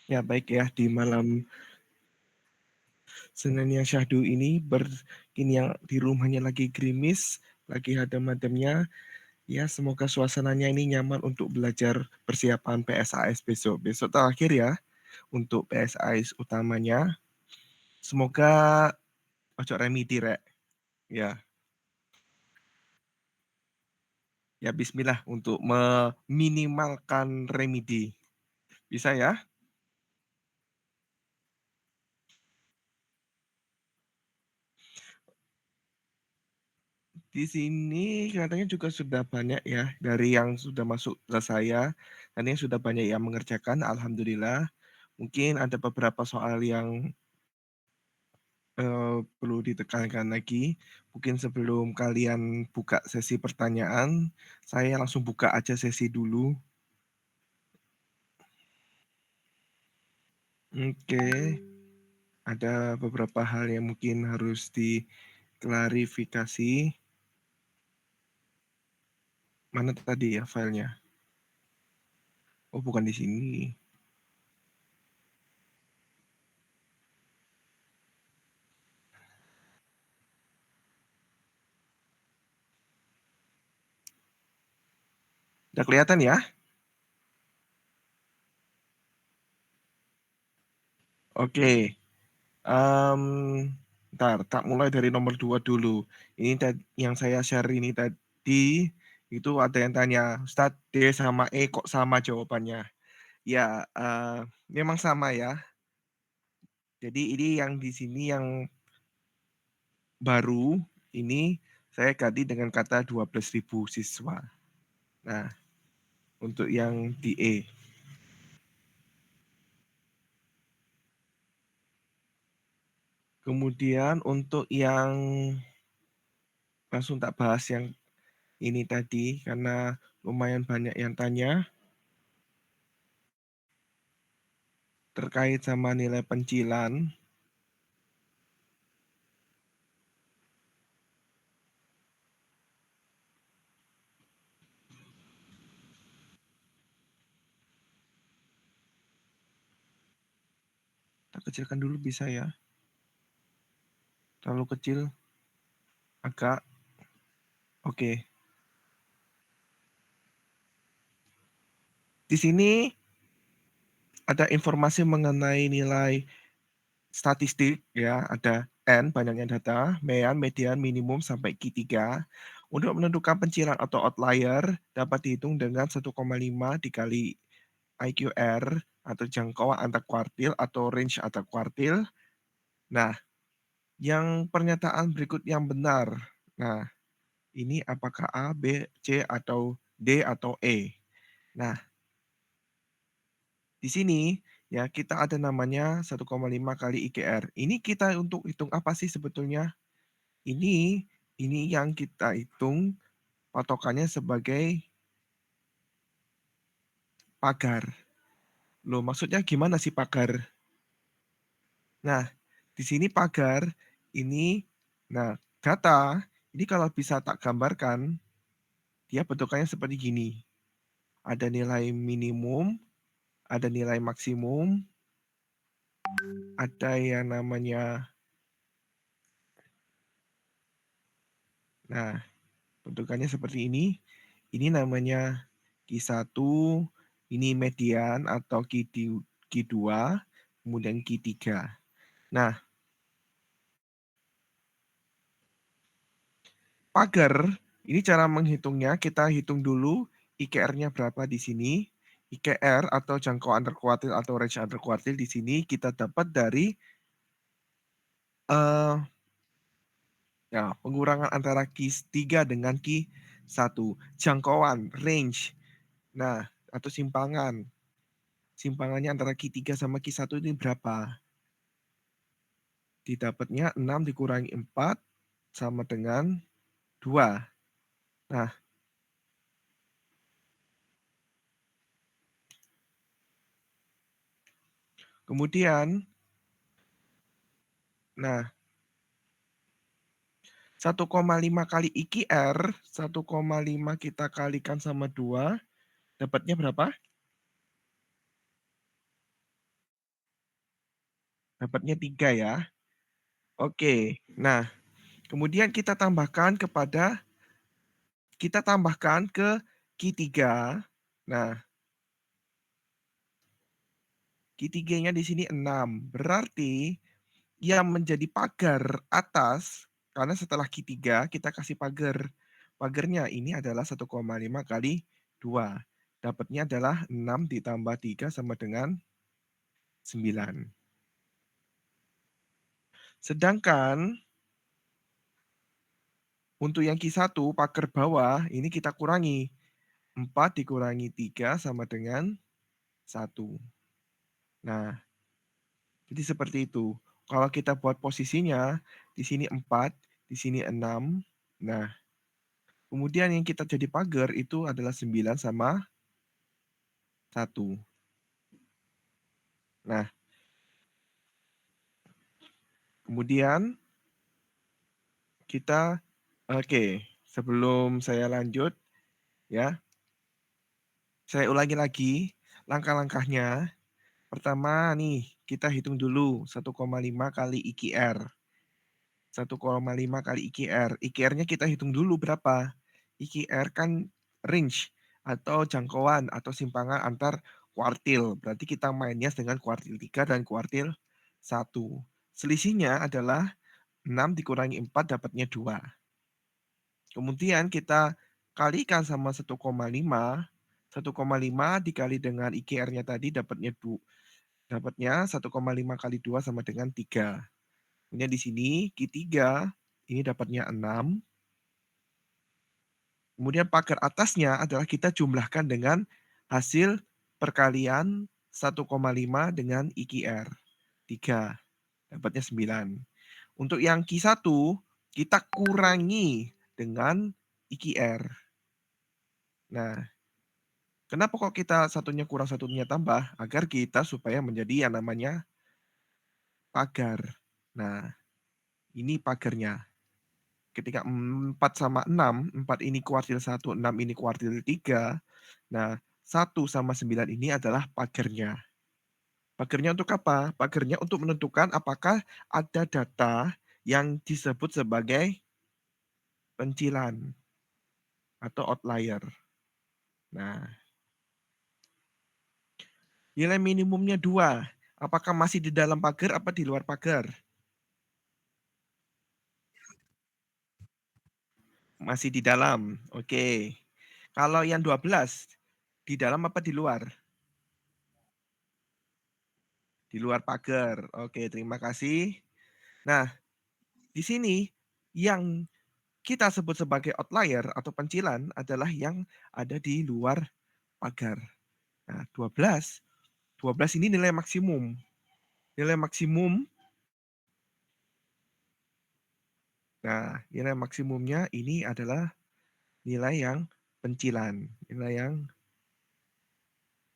Ya, baik ya, di malam Senin yang syahdu ini ini yang di rumahnya lagi gerimis, lagi adem-ademnya, ya semoga suasananya ini nyaman untuk belajar persiapan PSAS besok. Besok terakhir ya untuk PSAS utamanya. Semoga ojo remedi rek. Ya, ya bismillah untuk meminimalkan remedi. Bisa ya? Di sini katanya juga sudah banyak ya dari yang sudah masuk ke saya, dan yang sudah banyak yang mengerjakan, alhamdulillah. Mungkin ada beberapa soal yang perlu ditekankan lagi. Mungkin sebelum kalian buka sesi pertanyaan, saya langsung buka aja sesi dulu. Oke, ada beberapa hal yang mungkin harus diklarifikasi. Mana tadi ya filenya? Oh, bukan di sini. Udah kelihatan ya? Oke. Bentar, tak mulai dari nomor 2 dulu. Ini yang saya share ini tadi, itu ada yang tanya, Ustadz D sama E kok sama jawabannya? Ya, memang sama ya. Jadi ini yang di sini yang baru, ini saya ganti dengan kata 12.000 siswa. Nah, untuk yang di E. Kemudian untuk yang langsung tak bahas yang ini tadi, karena lumayan banyak yang tanya. Terkait sama nilai pencilan, kita kecilkan dulu bisa ya. Terlalu kecil, agak. Oke. Di sini ada informasi mengenai nilai statistik ya, ada N, banyaknya data, median, minimum, sampai Q3. Untuk menentukan pencilan atau outlier dapat dihitung dengan 1,5 dikali IQR atau jangkauan antar kuartil atau range antar kuartil. Nah, yang pernyataan berikut yang benar. Nah, ini apakah A, B, C, atau D, atau E? Nah, di sini ya kita ada namanya 1,5 kali IQR. Ini kita untuk hitung apa sih sebetulnya? Ini ini yang kita hitung patokannya sebagai pagar. Loh, maksudnya gimana sih pagar? Nah, di sini pagar ini, nah data ini kalau bisa tak gambarkan, dia bentukannya seperti gini. Ada nilai minimum, ada nilai maksimum, ada yang namanya, nah bentukannya seperti ini. Ini namanya Q1, ini median atau Q2, kemudian Q3. Nah, pagar, ini cara menghitungnya, kita hitung dulu IKR-nya berapa di sini. IKR atau jangkauan antar kuartil atau range antar kuartil di sini kita dapat dari eh, ya, pengurangan antara Q3 dengan Q1. Jangkauan, range. Nah, atau simpangan. Simpangannya antara Q3 sama Q1 ini berapa? Didapatnya 6 dikurangi 4 sama dengan 2. Nah, kemudian, nah 1,5 kali IQR, 1,5 kita kalikan sama 2, dapatnya berapa? dapatnya 3 ya. Oke. Nah, kemudian kita tambahkan ke Q3. Nah, Q3-nya di sini 6. Berarti yang menjadi pagar atas, karena setelah Q3 kita kasih pagar. Pagarnya ini adalah 1,5 kali 2. Dapatnya adalah 6 ditambah 3 sama dengan 9. Sedangkan untuk yang Q1 pagar bawah ini kita kurangi. 4 dikurangi 3 sama dengan 1. Nah, jadi seperti itu. Kalau kita buat posisinya, di sini 4, di sini 6. Nah, kemudian yang kita jadi pagar itu adalah 9 sama 1. Nah, kemudian kita oke, sebelum saya lanjut ya, saya ulangi lagi langkah-langkahnya. Pertama nih, kita hitung dulu 1,5 kali IQR. 1,5 kali IQR. IQR-nya kita hitung dulu berapa. IQR kan range atau jangkauan atau simpangan antar kuartil. Berarti kita mainnya dengan kuartil 3 dan kuartil 1. Selisihnya adalah 6 dikurangi 4 dapatnya 2. Kemudian kita kalikan sama 1,5. 1,5 dikali dengan IQR-nya tadi dapatnya 1,5 kali 2 sama dengan 3. Kemudian di sini Q3 ini dapatnya 6. Kemudian pagar atasnya adalah kita jumlahkan dengan hasil perkalian 1,5 dengan IQR. 3, dapatnya 9. Untuk yang Q1 kita kurangi dengan IQR. Nah, kenapa kok kita satunya kurang satunya tambah? Agar kita supaya menjadi yang namanya pagar. Nah, ini pagarnya. Ketika 4 sama 6, 4 ini kuartil 1, 6 ini kuartil 3. Nah, 1 sama 9 ini adalah pagarnya. Pagarnya untuk apa? Pagarnya untuk menentukan apakah ada data yang disebut sebagai pencilan atau outlier. Nah, nilai minimumnya 2. Apakah masih di dalam pagar apa di luar pagar? Masih di dalam. Oke. Kalau yang 12 di dalam apa di luar? Di luar pagar. Oke, terima kasih. Nah, di sini yang kita sebut sebagai outlier atau pencilan adalah yang ada di luar pagar. Nah, 12 ini nilai maksimum. Nilai maksimum, nah nilai maksimumnya ini adalah nilai yang pencilan. Nilai yang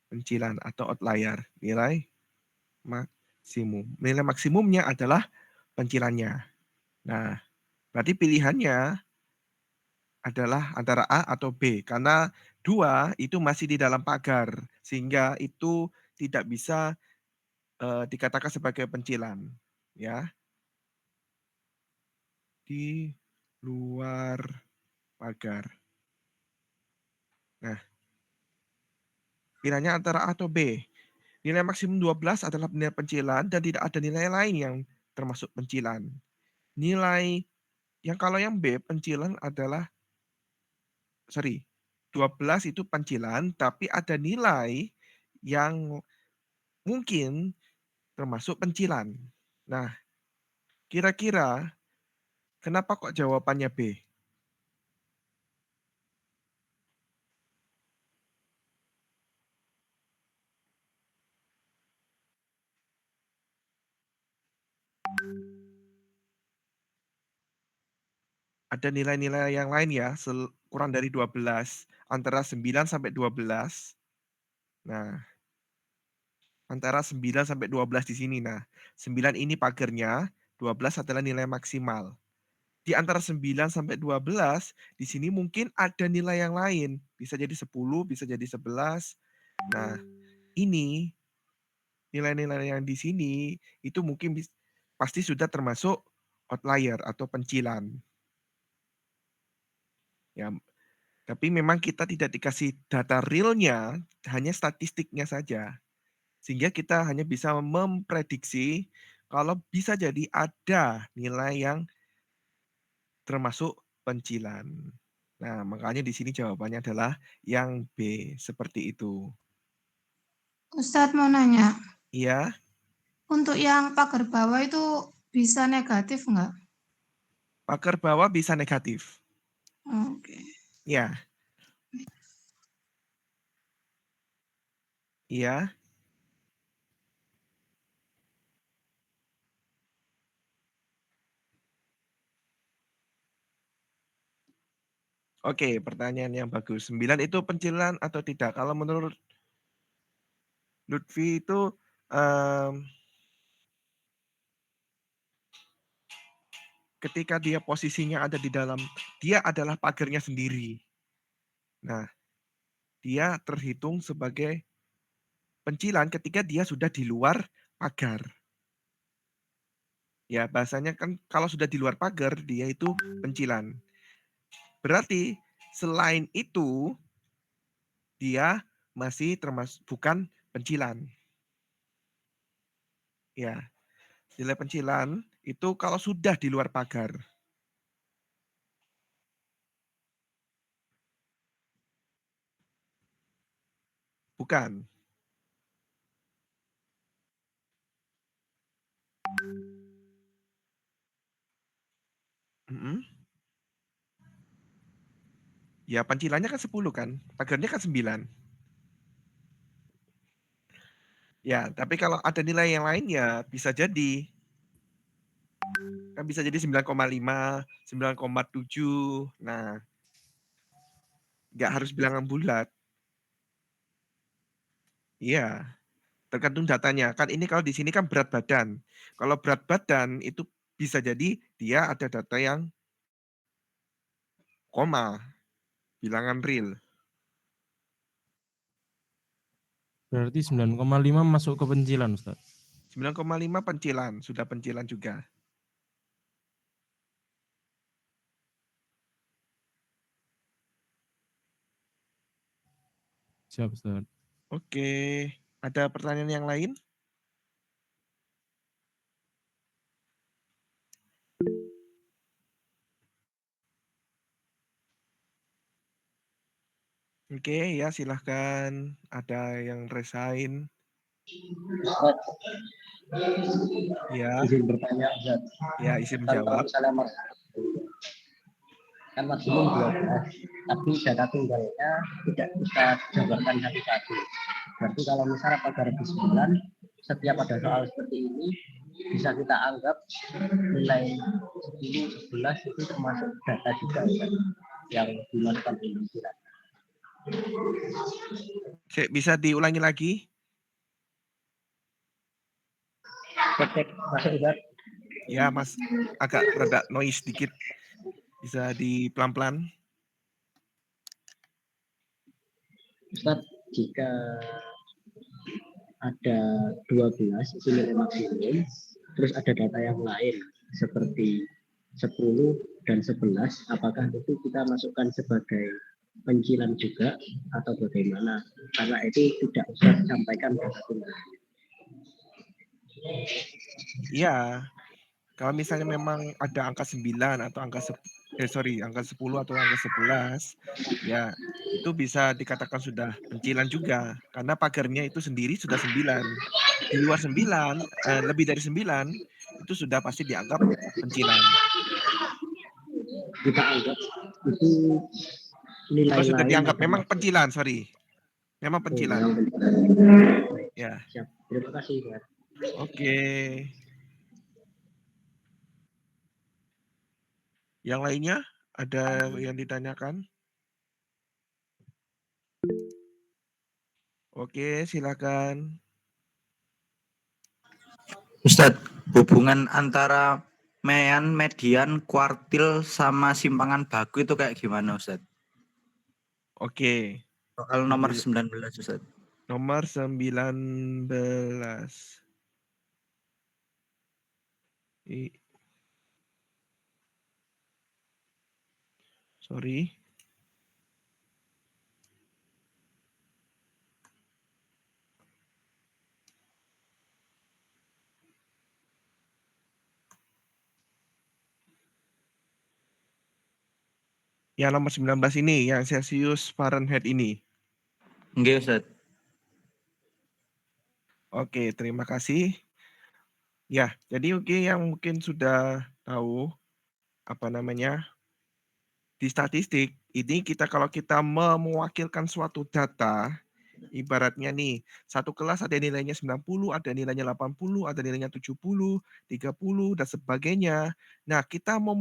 pencilan atau outlier. Nilai maksimum. Nilai maksimumnya adalah pencilannya. Nah, berarti pilihannya adalah antara A atau B, karena 2 itu masih di dalam pagar, sehingga itu tidak bisa, dikatakan sebagai pencilan, ya, di luar pagar. Nah, pilihannya antara A atau B. Nilai maksimum 12 adalah nilai pencilan dan tidak ada nilai lain yang termasuk pencilan. Nilai kalau yang B, pencilan adalah sorry, 12 itu pencilan, tapi ada nilai yang mungkin termasuk pencilan. Nah, kira-kira kenapa kok jawabannya B? Ada nilai-nilai yang lain ya, kurang dari 12, antara 9 sampai 12. Nah, antara 9 sampai 12 di sini. Nah, 9 ini pagernya, 12 adalah nilai maksimal. Di antara 9 sampai 12, di sini mungkin ada nilai yang lain, bisa jadi 10, bisa jadi 11. Nah, ini nilai-nilai yang di sini itu mungkin pasti sudah termasuk outlier atau pencilan. Ya, tapi memang kita tidak dikasih data realnya, hanya statistiknya saja. Sehingga kita hanya bisa memprediksi kalau bisa jadi ada nilai yang termasuk pencilan. Nah, makanya di sini jawabannya adalah yang B, seperti itu. Ustadz mau nanya, Iya, untuk yang pagar bawah itu bisa negatif nggak? pagar bawah bisa negatif. Oke. Ya, iya. Oke, pertanyaan yang bagus. 9 itu pencilan atau tidak? Kalau menurut Lutfi itu ketika dia posisinya ada di dalam, dia adalah pagarnya sendiri. Nah, dia terhitung sebagai pencilan ketika dia sudah di luar pagar. Ya, bahasanya kan kalau sudah di luar pagar, dia itu pencilan. Berarti selain itu, dia masih termasuk bukan pencilan. Ya, nilai pencilan itu kalau sudah di luar pagar. Bukan. Mhm. Ya, pencilannya kan 10 kan, pagarnya kan 9. Ya, tapi kalau ada nilai yang lain ya bisa jadi. Kan bisa jadi 9,5, 9,7. Nah, nggak harus bilangan bulat. Iya, tergantung datanya. Kan ini kalau di sini kan berat badan. Kalau berat badan itu bisa jadi dia ada data yang koma, bilangan real. Berarti 9,5 masuk ke pencilan, Ustaz. 9,5 pencilan, sudah pencilan juga. Siap, Ustaz. Oke, ada pertanyaan yang lain? Oke, ya silahkan. Ada yang resign. Ustaz, Ya, izin bertanya, Ustaz. ya isi Kalau menjawab. misalnya kan maksimum 12, tapi data tunggalnya tidak bisa dijabarkan satu-satu. Berarti kalau misalnya pada lebih 9, setiap ada soal seperti ini, bisa kita anggap nilai 10, 11 itu termasuk data juga, Ustaz, yang dimasukkan di penelitian. Bisa diulangi lagi? Cek, masuk, Ustaz. Ya, Mas, agak rada noise dikit. Bisa di pelan-pelan. Ustaz, jika ada 12 itu nilai maksimum, terus ada data yang lain seperti 10 dan 11, apakah itu kita masukkan sebagai pencilan juga atau bagaimana? Karena itu tidak usah disampaikan data tunggal. Iya, kalau misalnya memang ada angka 9 atau angka angka 10 atau angka 11, ya itu bisa dikatakan sudah pencilan juga, karena pagarnya itu sendiri sudah 9. Di luar 9, lebih dari 9, itu sudah pasti dianggap pencilan. Kita anggap itu nilai Kalau sudah lain dianggap atau memang pencilan, sorry. Memang oh, pencilan. yang penting. Ya, Siap. Terima kasih, Pak. oke. Yang lainnya ada yang ditanyakan? Oke, silakan. Ustadz, hubungan antara mean, median, kuartil, sama simpangan baku itu kayak gimana, Ustadz? Oke. Soal nomor 19, Ustadz. Nomor 19. Sorry. Yang nomor 19 ini, yang Celsius Fahrenheit ini. Nggih, Ustaz. Oke, terima kasih. Ya, jadi yang mungkin sudah tahu apa namanya di statistik ini kalau kita mewakilkan suatu data, ibaratnya nih satu kelas ada nilainya 90, ada nilainya 80, ada nilainya 70, 30 dan sebagainya. Nah, kita mau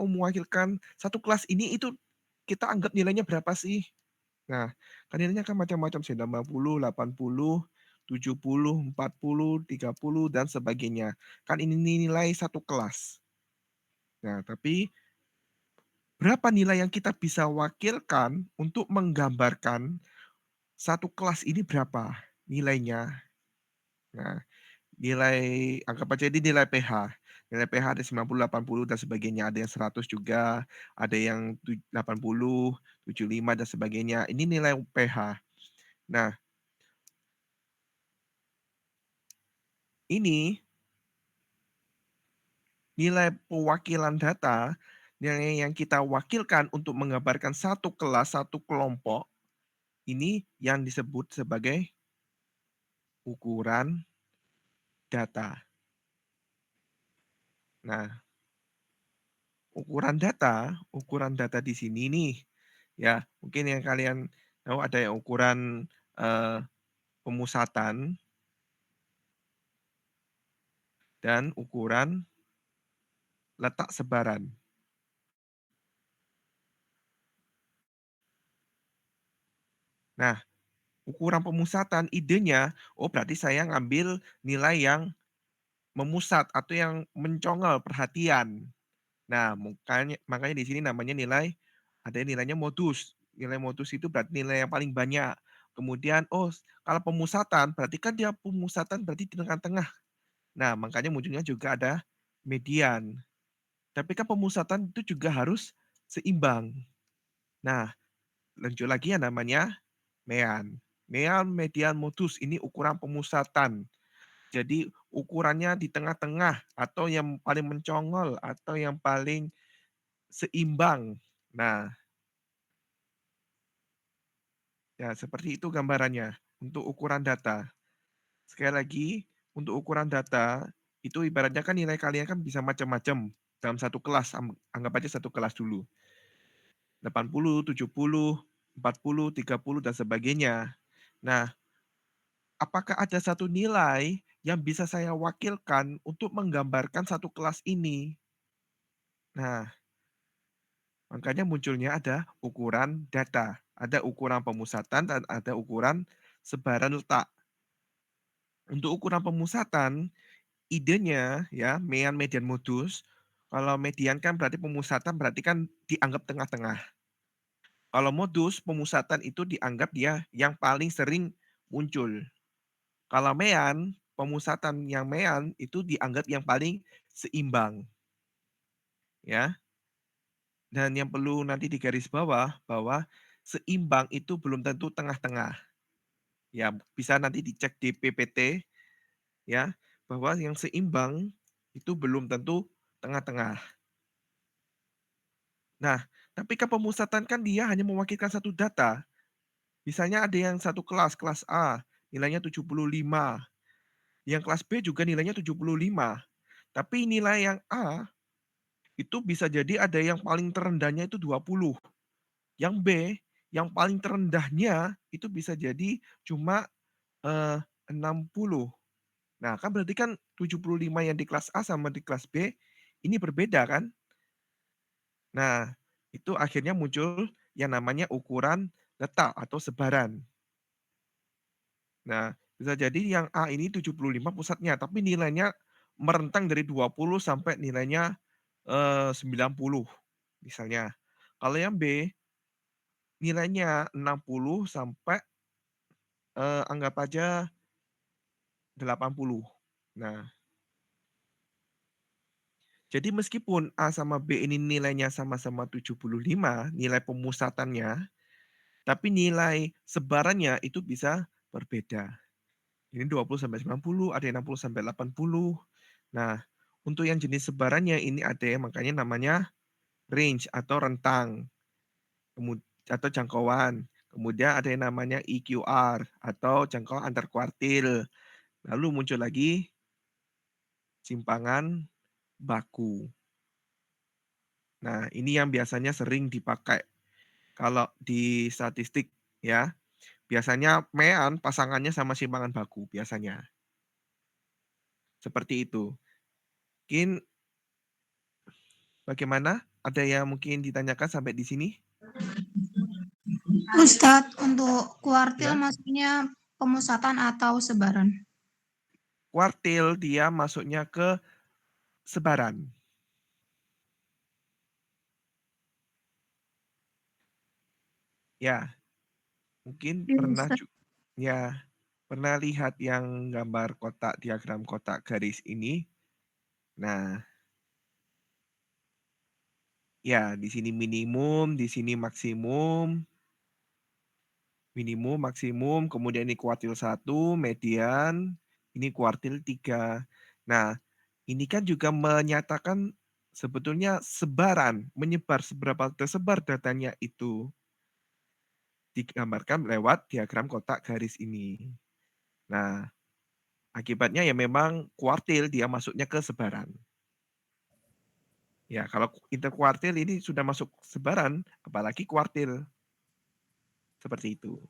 mewakilkan satu kelas ini itu kita anggap nilainya berapa sih? Nah, kan nilainya kan macam-macam sih, 90, 80, 70, 40, 30, dan sebagainya. Kan ini nilai satu kelas. Nah, tapi berapa nilai yang kita bisa wakilkan untuk menggambarkan satu kelas ini berapa nilainya? Nah, anggap aja ini nilai pH. Nilai pH ada 90, 80, dan sebagainya. Ada yang 100 juga, ada yang 80, 75, dan sebagainya. Ini nilai pH. Nah, ini nilai pewakilan data yang kita wakilkan untuk menggambarkan satu kelas, satu kelompok, ini yang disebut sebagai ukuran data. Nah, ukuran data di sini nih, ya mungkin yang kalian tahu ada yang ukuran pemusatan dan ukuran letak sebaran. Nah, ukuran pemusatan idenya, oh berarti saya ngambil nilai yang memusat atau yang mencongol perhatian. Nah, makanya di sini namanya ada nilainya modus. Nilai modus itu berarti nilai yang paling banyak. Kemudian, kalau pemusatan, berarti kan dia pemusatan berarti di tengah-tengah. Nah, makanya munculnya juga ada median. Tapi kan pemusatan itu juga harus seimbang. Nah, lanjut lagi yang namanya mean. Mean, median, modus, ini ukuran pemusatan. Jadi ukurannya di tengah-tengah atau yang paling mencongol atau yang paling seimbang. Nah, ya seperti itu gambarannya untuk ukuran data. Sekali lagi, untuk ukuran data itu ibaratnya kan nilai kalian kan bisa macam-macam dalam satu kelas. Anggap aja satu kelas dulu. 80, 70, 40, 30, dan sebagainya. Nah, apakah ada satu nilai yang bisa saya wakilkan untuk menggambarkan satu kelas ini? Nah, makanya munculnya ada ukuran data. Ada ukuran pemusatan dan ada ukuran sebaran letak. Untuk ukuran pemusatan, idenya ya, mean, median, modus. Kalau median kan berarti pemusatan berarti kan dianggap tengah-tengah. Kalau modus, pemusatan itu dianggap dia yang paling sering muncul. Kalau mean, pemusatan yang mean itu dianggap yang paling seimbang. Ya. Dan yang perlu nanti digaris bawah bahwa seimbang itu belum tentu tengah-tengah. Ya, bisa nanti dicek di PPT ya, bahwa yang seimbang itu belum tentu tengah-tengah. Nah, tapi kan pemusatan kan dia hanya mewakilkan satu data. Misalnya ada yang satu kelas, kelas A, nilainya 75. Yang kelas B juga nilainya 75. Tapi nilai yang A itu bisa jadi ada yang paling terendahnya itu 20. Yang B, yang paling terendahnya itu bisa jadi cuma 60. Nah, kan berarti kan 75 yang di kelas A sama di kelas B ini berbeda kan? Nah, itu akhirnya muncul yang namanya ukuran letak atau sebaran. Nah, bisa jadi yang A ini 75 pusatnya, tapi nilainya merentang dari 20 sampai nilainya 90 misalnya. Kalau yang B nilainya 60 sampai anggap aja 80. Nah, jadi meskipun A sama B ini nilainya sama-sama 75, nilai pemusatannya, tapi nilai sebarannya itu bisa berbeda. Ini 20 sampai 90, ada yang 60 sampai 80. Nah, untuk yang jenis sebarannya ini ada yang makanya namanya range atau rentang, atau jangkauan. Kemudian ada yang namanya EQR atau jangkauan antar kuartil. Lalu muncul lagi simpangan baku. Nah, ini yang biasanya sering dipakai kalau di statistik ya. Biasanya mean pasangannya sama simpangan baku biasanya. Seperti itu. Mungkin bagaimana? Ada yang mungkin ditanyakan sampai di sini? Ustadz, untuk kuartil Ya. maksudnya pemusatan atau sebaran? Kuartil dia masuknya ke sebaran. Ya, mungkin Iya, pernah Ustadz. ya, pernah lihat yang gambar kotak, diagram kotak garis ini? Nah, ya di sini minimum, di sini maksimum, minimum, maksimum, kemudian ini kuartil 1, median, ini kuartil 3. Nah, ini kan juga menyatakan sebetulnya sebaran, menyebar seberapa tersebar datanya itu digambarkan lewat diagram kotak garis ini. Nah, akibatnya ya memang kuartil dia masuknya ke sebaran. Ya, kalau interkuartil ini sudah masuk sebaran, apalagi kuartil. Seperti itu.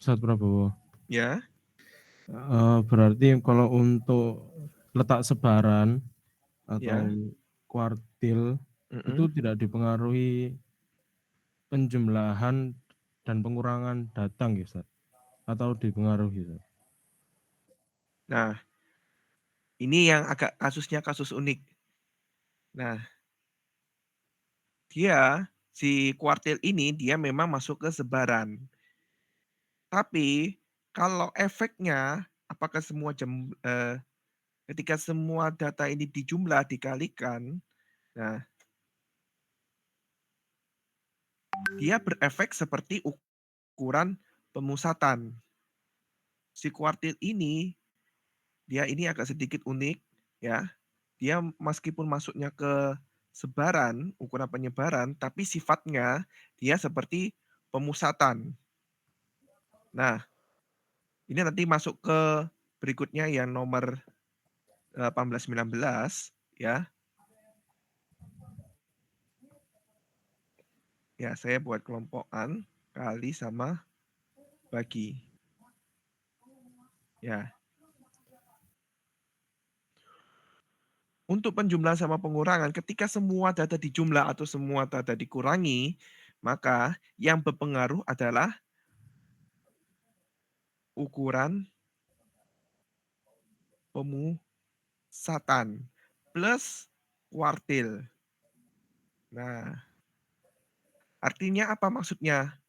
Ustadz Prabowo. Ya, Berarti kalau untuk letak sebaran atau ya. kuartil itu Mm-mm. tidak dipengaruhi penjumlahan dan pengurangan datang ya, Ustadz? Atau dipengaruhi, Ustadz? Nah, ini yang agak kasusnya kasus unik. Nah, si kuartil ini dia memang masuk ke sebaran. Tapi kalau efeknya, apakah ketika semua data ini dijumlah, dikalikan, nah dia berefek seperti ukuran pemusatan. Si kuartil ini, dia ini agak sedikit unik, ya. Dia meskipun masuknya ke sebaran, ukuran penyebaran, tapi sifatnya dia seperti pemusatan. Nah, ini nanti masuk ke berikutnya yang nomor 18-19, ya. Ya, saya buat kelompokan kali sama bagi. Ya. Untuk penjumlahan sama pengurangan, ketika semua data dijumlah atau semua data dikurangi, maka yang berpengaruh adalah ukuran pemusatan plus kuartil. Nah, artinya apa maksudnya?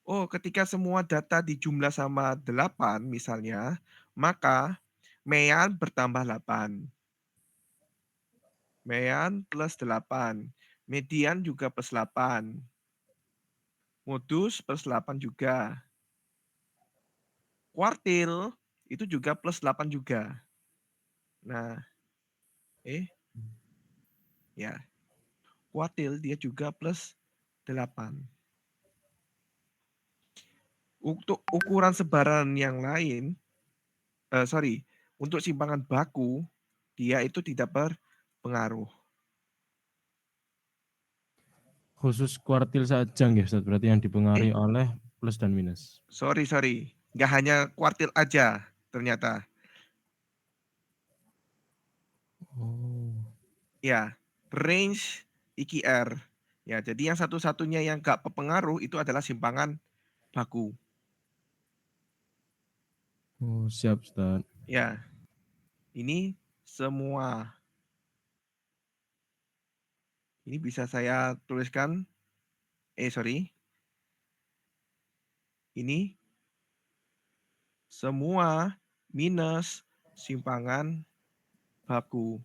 Oh, ketika semua data dijumlah sama 8 misalnya, maka mean bertambah 8. Mean plus 8. Median juga plus 8. Modus plus 8 juga. Kuartil itu juga plus 8 juga. Nah, ya. Kuartil dia juga plus 8. Untuk ukuran sebaran yang lain, untuk simpangan baku, dia itu tidak berpengaruh. Khusus kuartil saja nggih, Ustadz, berarti yang dipengaruhi oleh plus dan minus. Sorry. Nggak hanya kuartil aja ternyata. Oh. Ya, range EQR. Ya, jadi yang satu-satunya yang nggak berpengaruh itu adalah simpangan baku. Oh, siap, Ustadz. Ya, ini semua. Ini bisa saya tuliskan sorry. Ini semua minus simpangan baku.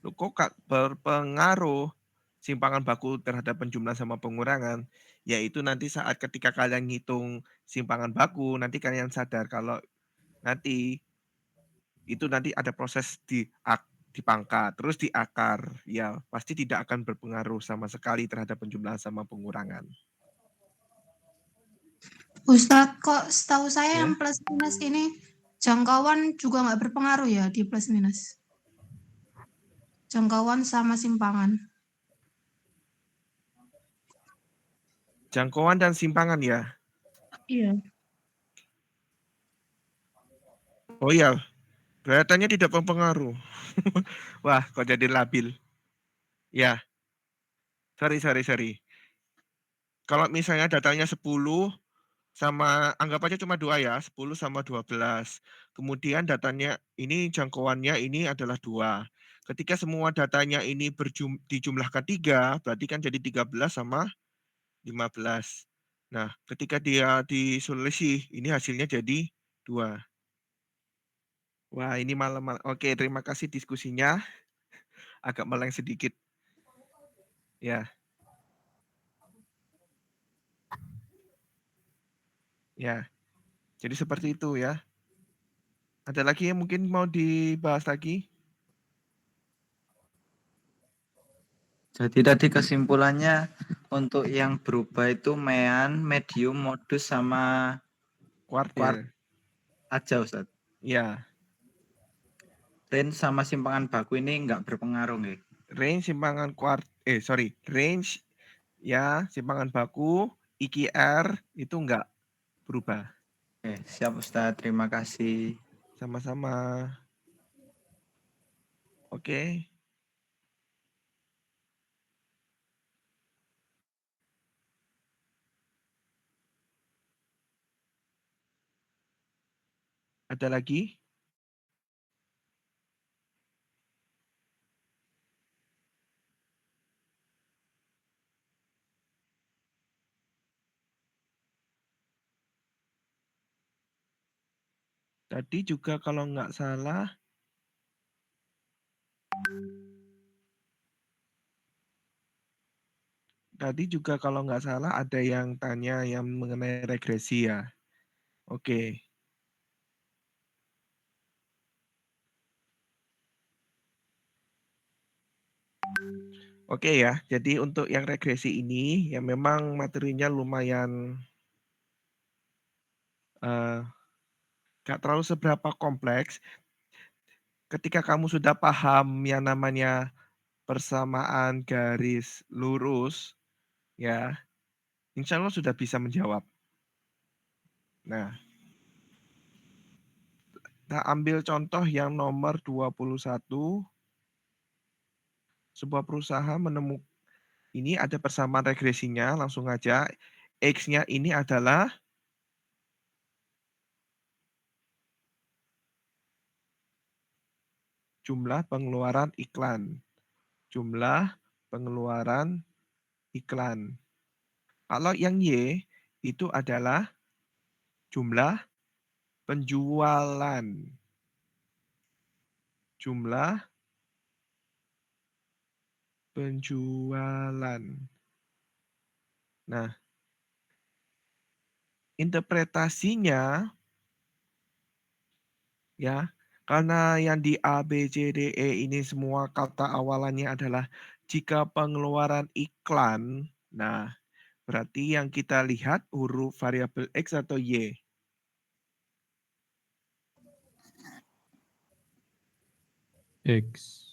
Loh, kok berpengaruh simpangan baku terhadap penjumlahan sama pengurangan? Yaitu nanti saat ketika kalian ngitung simpangan baku, nanti kalian sadar kalau nanti itu nanti ada proses di pangkat, terus di akar. Ya, pasti tidak akan berpengaruh sama sekali terhadap penjumlahan sama pengurangan. Ustadz, kok setahu saya Ya. yang plus minus ini jangkauan juga nggak berpengaruh ya di plus minus? Jangkauan sama simpangan. Jangkauan dan simpangan ya. Iya. Oh iya, kelihatannya tidak berpengaruh. Wah, kok jadi labil. Ya, sorry. Kalau misalnya datanya 10 sama anggap aja cuma 2 ya, 10 sama 12. Kemudian datanya ini jangkauannya ini adalah 2. Ketika semua datanya ini dijumlahkan 3, berarti kan jadi 13 sama 15. Nah, ketika dia diselisih, ini hasilnya jadi 2. Wah, ini malam. Oke, terima kasih diskusinya. Agak meleng sedikit. Ya. Ya. Jadi seperti itu ya. Ada lagi yang mungkin mau dibahas lagi? Jadi tadi kesimpulannya untuk yang berubah itu mean, medium, modus sama Kuartil. aja Ustaz. Ya. Range sama simpangan baku ini nggak berpengaruh nggih. Range simpangan range ya simpangan baku IQR itu enggak berubah. Oke, siap Ustaz. Terima kasih. Sama-sama. Oke. Ada lagi? Tadi juga kalau nggak salah ada yang tanya yang mengenai regresi ya. Oke. Oke ya, jadi untuk yang regresi ini ya memang materinya lumayan nggak terlalu seberapa kompleks. Ketika kamu sudah paham yang namanya persamaan garis lurus, ya, insya Allah sudah bisa menjawab. Nah, kita ambil contoh yang nomor 21. Sebuah perusahaan menemukan ini ada persamaan regresinya, langsung aja. X-nya ini adalah jumlah pengeluaran iklan. Jumlah pengeluaran iklan. Kalau yang Y itu adalah jumlah penjualan. Jumlah penjualan. Nah, interpretasinya ya, karena yang di A, B, C, D, E ini semua kata awalannya adalah jika pengeluaran iklan. Nah, berarti yang kita lihat huruf variabel X atau Y. X.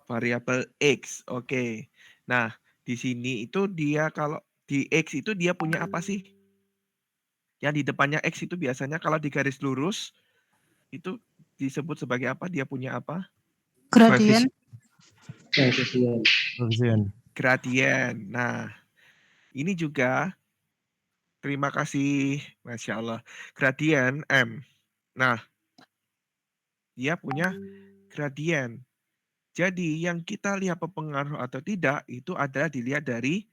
Variabel X. Oke. Nah, di sini itu dia kalau di X itu dia punya apa sih? Yang di depannya X itu biasanya kalau di garis lurus itu disebut sebagai apa? Dia punya apa? Gradien. Koefisien. Gradien. Nah, ini juga terima kasih, Masya Allah. Gradien M. Nah, dia punya gradien. Jadi yang kita lihat berpengaruh atau tidak itu adalah dilihat dari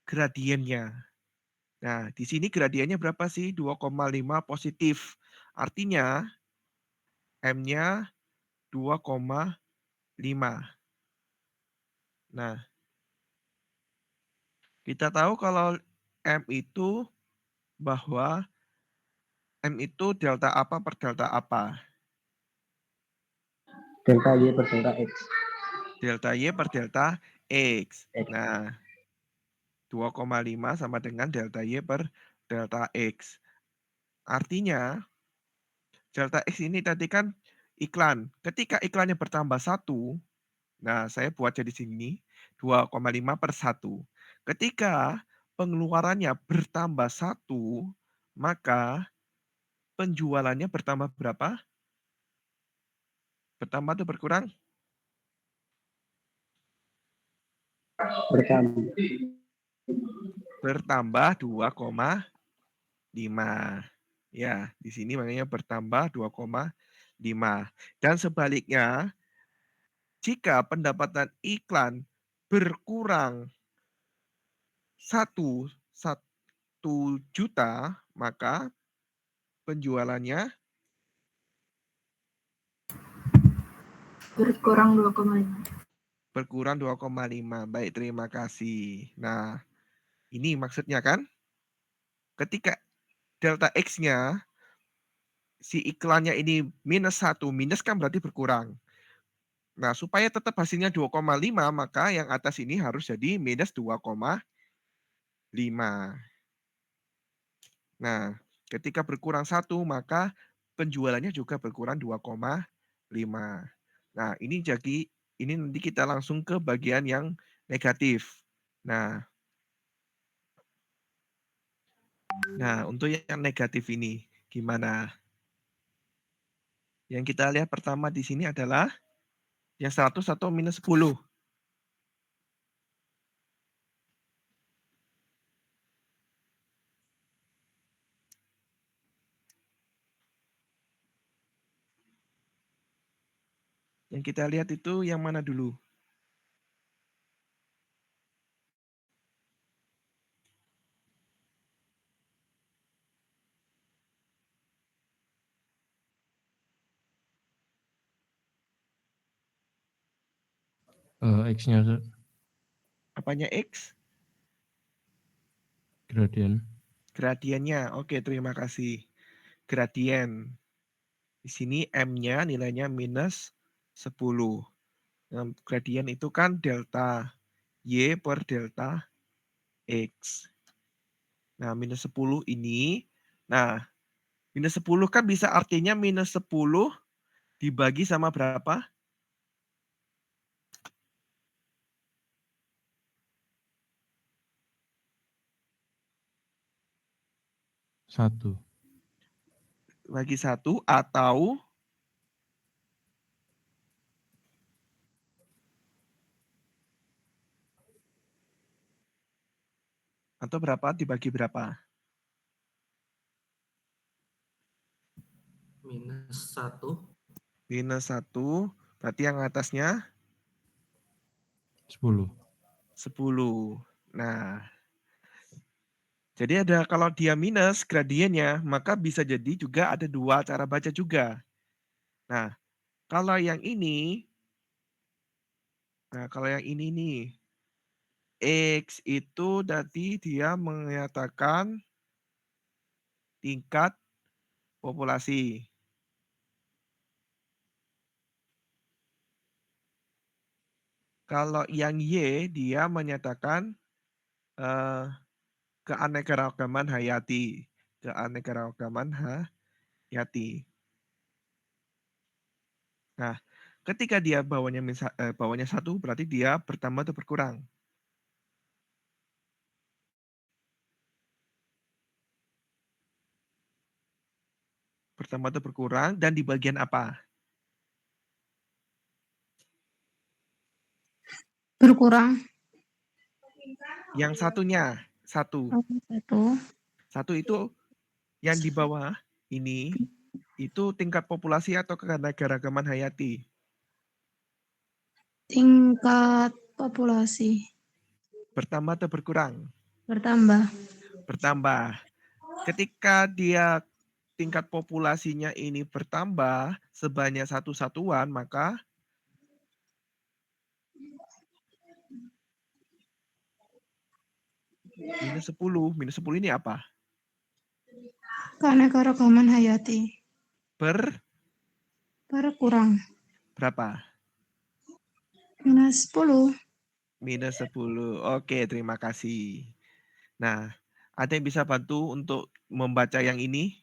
gradiennya. Nah, di sini gradiennya berapa sih? 2,5 positif. Artinya M-nya 2,5. Nah, kita tahu kalau M itu bahwa M itu delta apa per delta apa? Delta Y per delta X. Delta Y per delta X. X. Nah, 2,5 sama dengan delta Y per delta X. Artinya, delta X ini tadi kan iklan. Ketika iklannya bertambah 1, nah saya buat jadi sini 2,5 per 1. Ketika pengeluarannya bertambah 1, maka penjualannya bertambah berapa? Bertambah atau berkurang? Bertambah. Bertambah 2,5. Ya, di sini makanya bertambah 2,5. Dan sebaliknya, jika pendapatan iklan berkurang 1 juta, maka penjualannya Berkurang 2,5. berkurang 2,5. Baik, terima kasih. Nah, ini maksudnya kan, ketika delta X-nya, si iklannya ini minus 1, minus kan berarti berkurang. Nah, supaya tetap hasilnya 2,5, maka yang atas ini harus jadi minus 2,5. Nah, ketika berkurang 1, maka penjualannya juga berkurang 2,5. Nah, ini nanti kita langsung ke bagian yang negatif. Nah, untuk yang negatif ini gimana? Yang kita lihat pertama di sini adalah yang 100 atau minus 10. Yang kita lihat itu yang mana dulu? X-nya Ustaz. Apanya X? Gradien. Gradiennya. Oke, terima kasih. Gradien. Di sini M-nya nilainya minus 10. Nah, gradien itu kan delta Y per delta X. Nah, minus 10 ini. Nah, minus 10 kan bisa artinya minus 10 dibagi sama berapa? 1. Bagi 1 atau berapa dibagi berapa? Minus 1. Minus 1, berarti yang atasnya 10. 10. Nah, jadi kalau dia minus gradiennya, maka bisa jadi juga ada dua cara baca juga. Nah, kalau yang ini, nih, X itu tadi dia menyatakan tingkat populasi. Kalau yang Y, dia menyatakan keanekaragaman hayati. Keanekaragaman hayati. Nah, ketika dia bawahnya 1, berarti dia bertambah atau berkurang? Bertambah atau berkurang, dan di bagian apa? Berkurang. Yang satunya, 1. 1. 1 itu yang di bawah ini, itu tingkat populasi atau keanekaragaman hayati? Tingkat populasi. Bertambah atau berkurang? Bertambah. Bertambah. Ketika dia tingkat populasinya ini bertambah sebanyak satu satuan, maka minus 10. Minus 10 ini apa? Keanekaragaman hayati. Berkurang. Berapa? Minus 10. Minus 10. Oke, terima kasih. Nah, ada yang bisa bantu untuk membaca yang ini?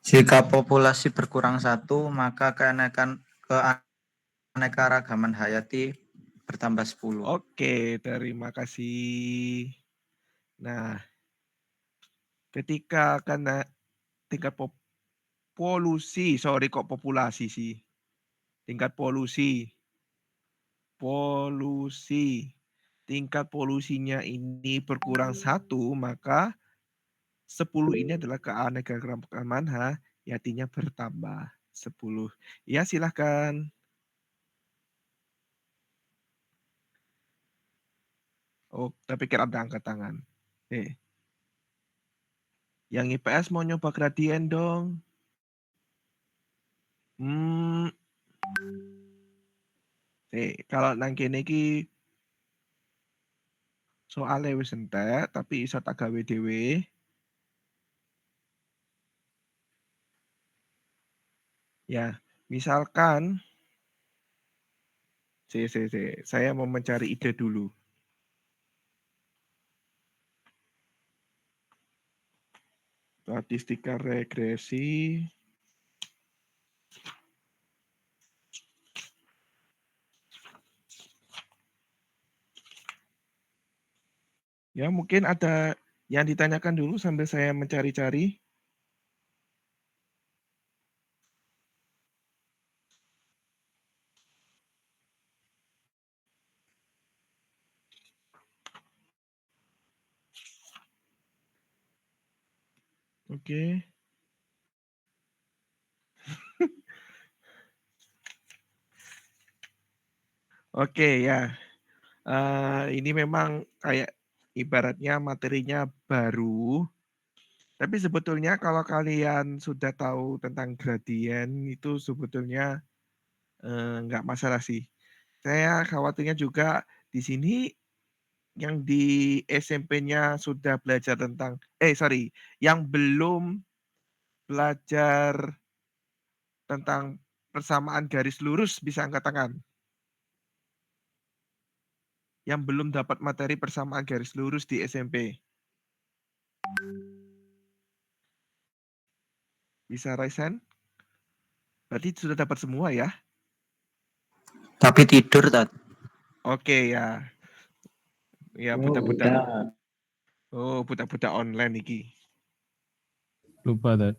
Jika populasi berkurang 1, maka keanekaragaman hayati bertambah 10. Oke, terima kasih. Nah, ketika karena tingkat polusi, sorry kok populasi sih. Tingkat polusi. Tingkat polusinya ini berkurang 1, maka 10 ini adalah keanekaragaman hayatinya bertambah 10. Ya, silahkan. Oh, tapi kira ada angkat tangan. Yang IPS mau nyoba gradien dong. Kalau nang kene iki soalnya wis entek, tapi iso tak gawe dhewe. Ya, misalkan saya mau mencari ide dulu. Statistika regresi. Ya, mungkin ada yang ditanyakan dulu sambil saya mencari-cari. Oke. Oke ya. Ini memang kayak ibaratnya materinya baru. Tapi sebetulnya kalau kalian sudah tahu tentang gradien itu sebetulnya nggak masalah sih. Saya khawatirnya juga di sini yang di SMP-nya sudah belajar tentang yang belum belajar tentang persamaan garis lurus bisa angkat tangan. Yang belum dapat materi persamaan garis lurus di SMP. Bisa raise hand? Berarti sudah dapat semua ya? Tapi tidur, Tat. Oke ya. Ya budak-budak. Oh, budak-budak online iki. Lupa, Tat.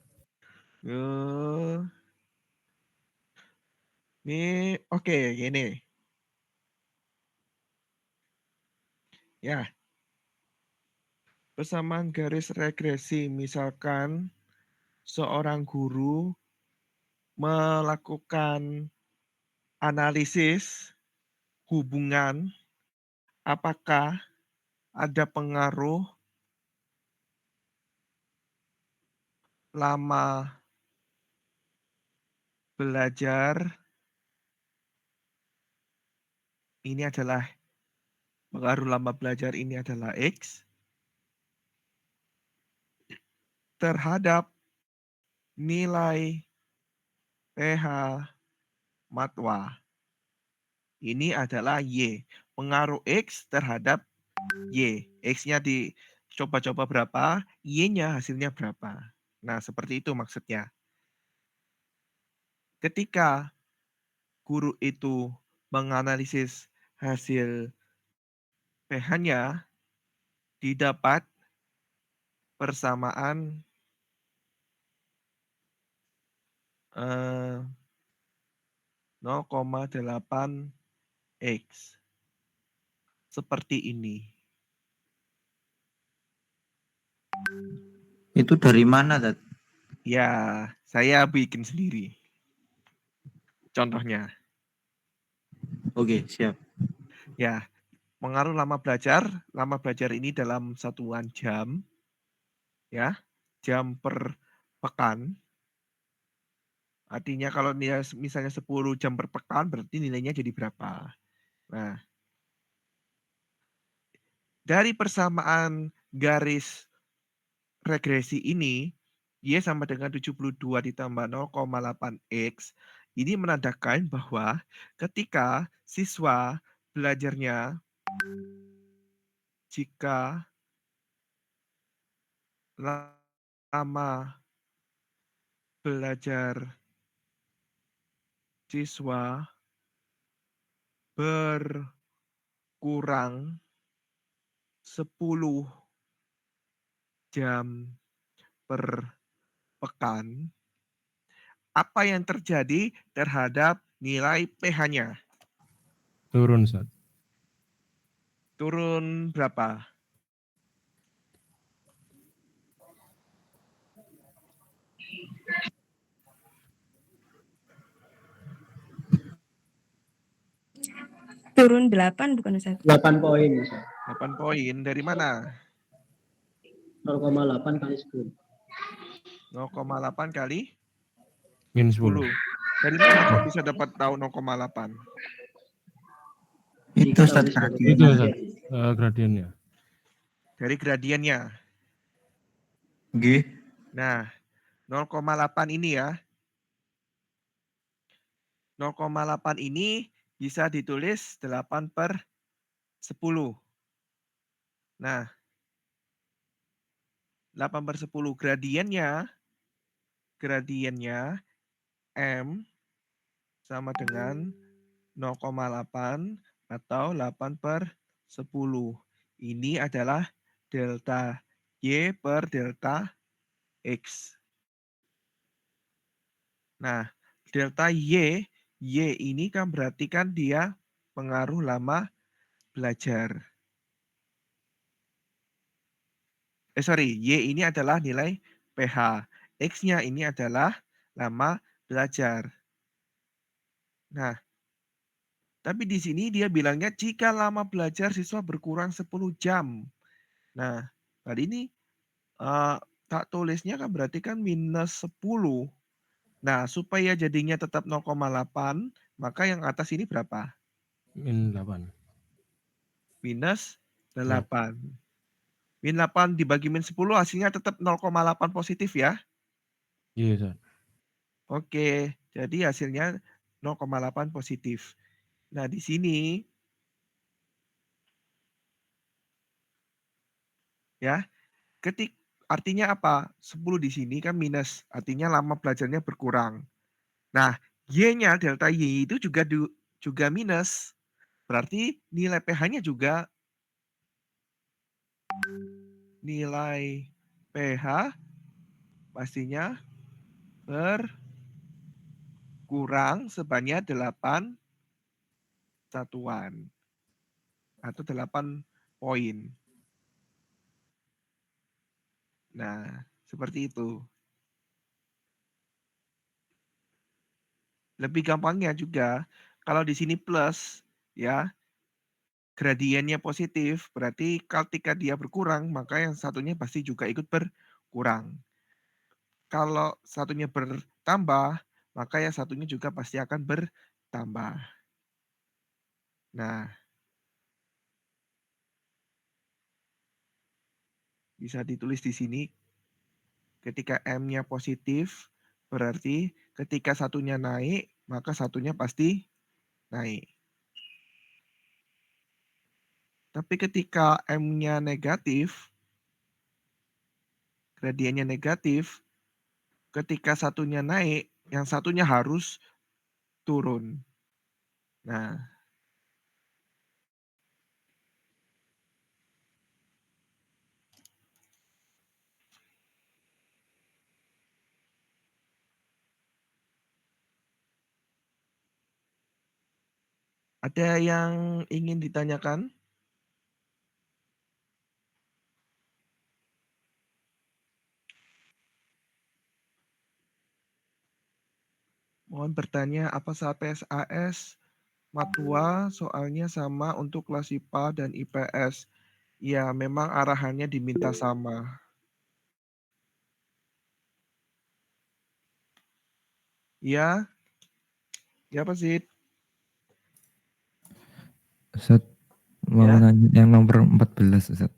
Ini oke, gini. Ya. Persamaan garis regresi, misalkan seorang guru melakukan analisis hubungan apakah ada pengaruh lama belajar ini adalah pengaruh lama belajar ini adalah X terhadap nilai pH matwa. Ini adalah Y. Pengaruh X terhadap Y. X-nya dicoba-coba berapa, Y-nya hasilnya berapa. Nah, seperti itu maksudnya. Ketika guru itu menganalisis hasil pH-nya, didapat persamaan 0,8 X. Seperti ini. Itu dari mana, Tat? Ya, saya bikin sendiri. Contohnya. Oke, siap. Ya, pengaruh lama belajar ini dalam satuan jam, ya, jam per pekan. Artinya kalau dia misalnya 10 jam per pekan, berarti nilainya jadi berapa. Nah, dari persamaan garis regresi ini, Y sama dengan 72 ditambah 0,8X, ini menandakan bahwa ketika siswa belajarnya jika lama belajar siswa berkurang 10 jam per pekan, apa yang terjadi terhadap nilai pH-nya? Turun, Ustaz. Turun berapa? Turun 8 bukan Ustaz? 8 poin. Ustaz. 8 poin. Dari mana? 0,8 kali 10. 0,8 kali Min 10. 10. Dari mana kok bisa dapat tahu 0,8? Itu Ustaz Itu gradiennya. Ustaz, gradiennya. Dari gradiennya. Nggih. Nah, 0,8 ini ya. 0,8 ini bisa ditulis 8 per 10. Nah, 8 per 10 gradiennya M sama dengan 0,8 atau 8 per 10. Ini adalah delta Y per delta X. Nah, delta Y ini kan berarti kan dia pengaruh lama belajar. Y ini adalah nilai pH. X-nya ini adalah lama belajar. Nah, tapi di sini dia bilangnya jika lama belajar siswa berkurang 10 jam. Nah, tadi ini tak tulisnya kan berarti kan minus 10. Nah, supaya jadinya tetap 0,8, maka yang atas ini berapa? Min 8. Minus Ya. 8. Min 8 dibagi min 10 hasilnya tetap 0,8 positif ya. Iya, Ustaz. Oke, jadi hasilnya 0,8 positif. Nah, di sini ya, artinya apa? 10 di sini kan minus, artinya lama belajarnya berkurang. Nah, Y-nya delta Y itu juga minus. Berarti nilai pH-nya juga nilai pH pastinya berkurang sebanyak 8 satuan atau 8 poin. Nah, seperti itu. Lebih gampangnya juga, kalau di sini plus, ya, gradiennya positif, berarti ketika dia berkurang, maka yang satunya pasti juga ikut berkurang. Kalau satunya bertambah, maka yang satunya juga pasti akan bertambah. Nah, bisa ditulis di sini, ketika M-nya positif, berarti ketika satunya naik, maka satunya pasti naik. Tapi ketika M-nya negatif, gradiennya negatif, ketika satunya naik, yang satunya harus turun. Nah, ada yang ingin ditanyakan? Mohon bertanya apa saat PSAS Matua soalnya sama untuk kelas IPA dan IPS. Ya, memang arahannya diminta sama. Ya, ya Pak Sid. Ustaz, mau Ya, nanya yang nomor 14, Ustaz.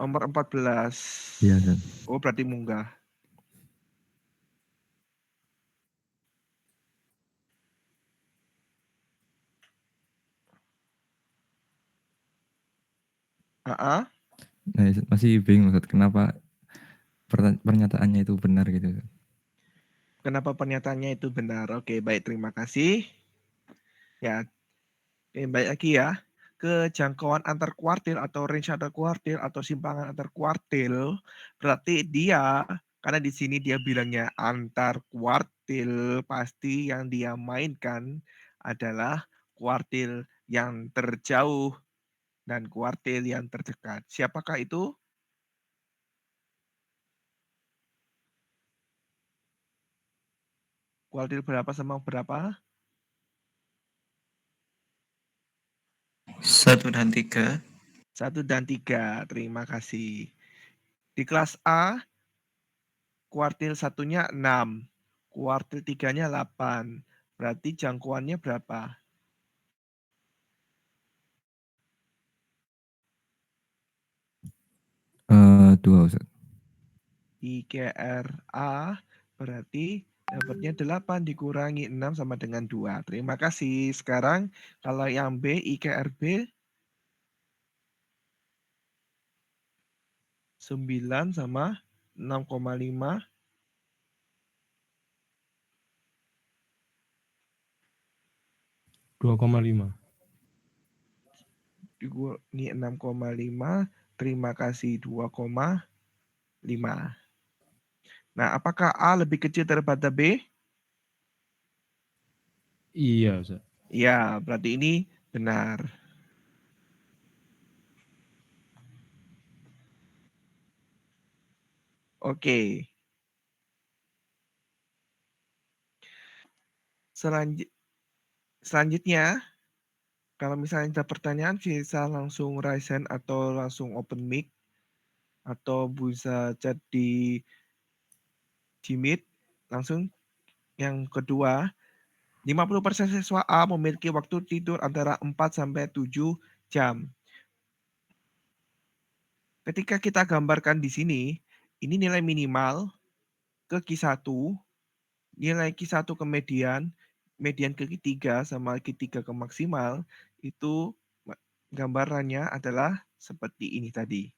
nomor 14. Iya, Ustaz. Oh, berarti munggah. Ah, Nah, Ustaz, masih bingung, Ustaz, kenapa pernyataannya itu benar gitu, Ustaz. kenapa pernyataannya itu benar? Oke, baik, terima kasih. Ya, oke, baik lagi ya. Kejangkauan antar kuartil atau range antar kuartil atau simpangan antar kuartil berarti dia, karena di sini dia bilangnya antar kuartil, pasti yang dia mainkan adalah kuartil yang terjauh dan kuartil yang terdekat. Siapakah itu? Kuartil berapa sama berapa? 1 dan 3. 1 dan 3. Terima kasih. Di kelas A, kuartil satunya 6. Kuartil 3-nya 8. Berarti jangkauannya berapa? Dua, Ustaz. IKRA berarti dapatnya 8 dikurangi 6 sama dengan 2. Terima kasih. Sekarang kalau yang B, IKRB 9 sama 6,5. 2,5. Ini 6,5. Terima kasih 2,5. Nah, apakah A lebih kecil daripada B? Iya, Ustaz. Ya, berarti ini benar. Oke. Selanjutnya, kalau misalnya ada pertanyaan bisa langsung raise hand atau langsung open mic atau bisa chat di Jimit. Langsung yang kedua, 50% siswa A memiliki waktu tidur antara 4 sampai 7 jam. Ketika kita gambarkan di sini, ini nilai minimal ke Q1, nilai Q1 ke median, median ke Q3 sama Q3 ke maksimal, itu gambarannya adalah seperti ini tadi.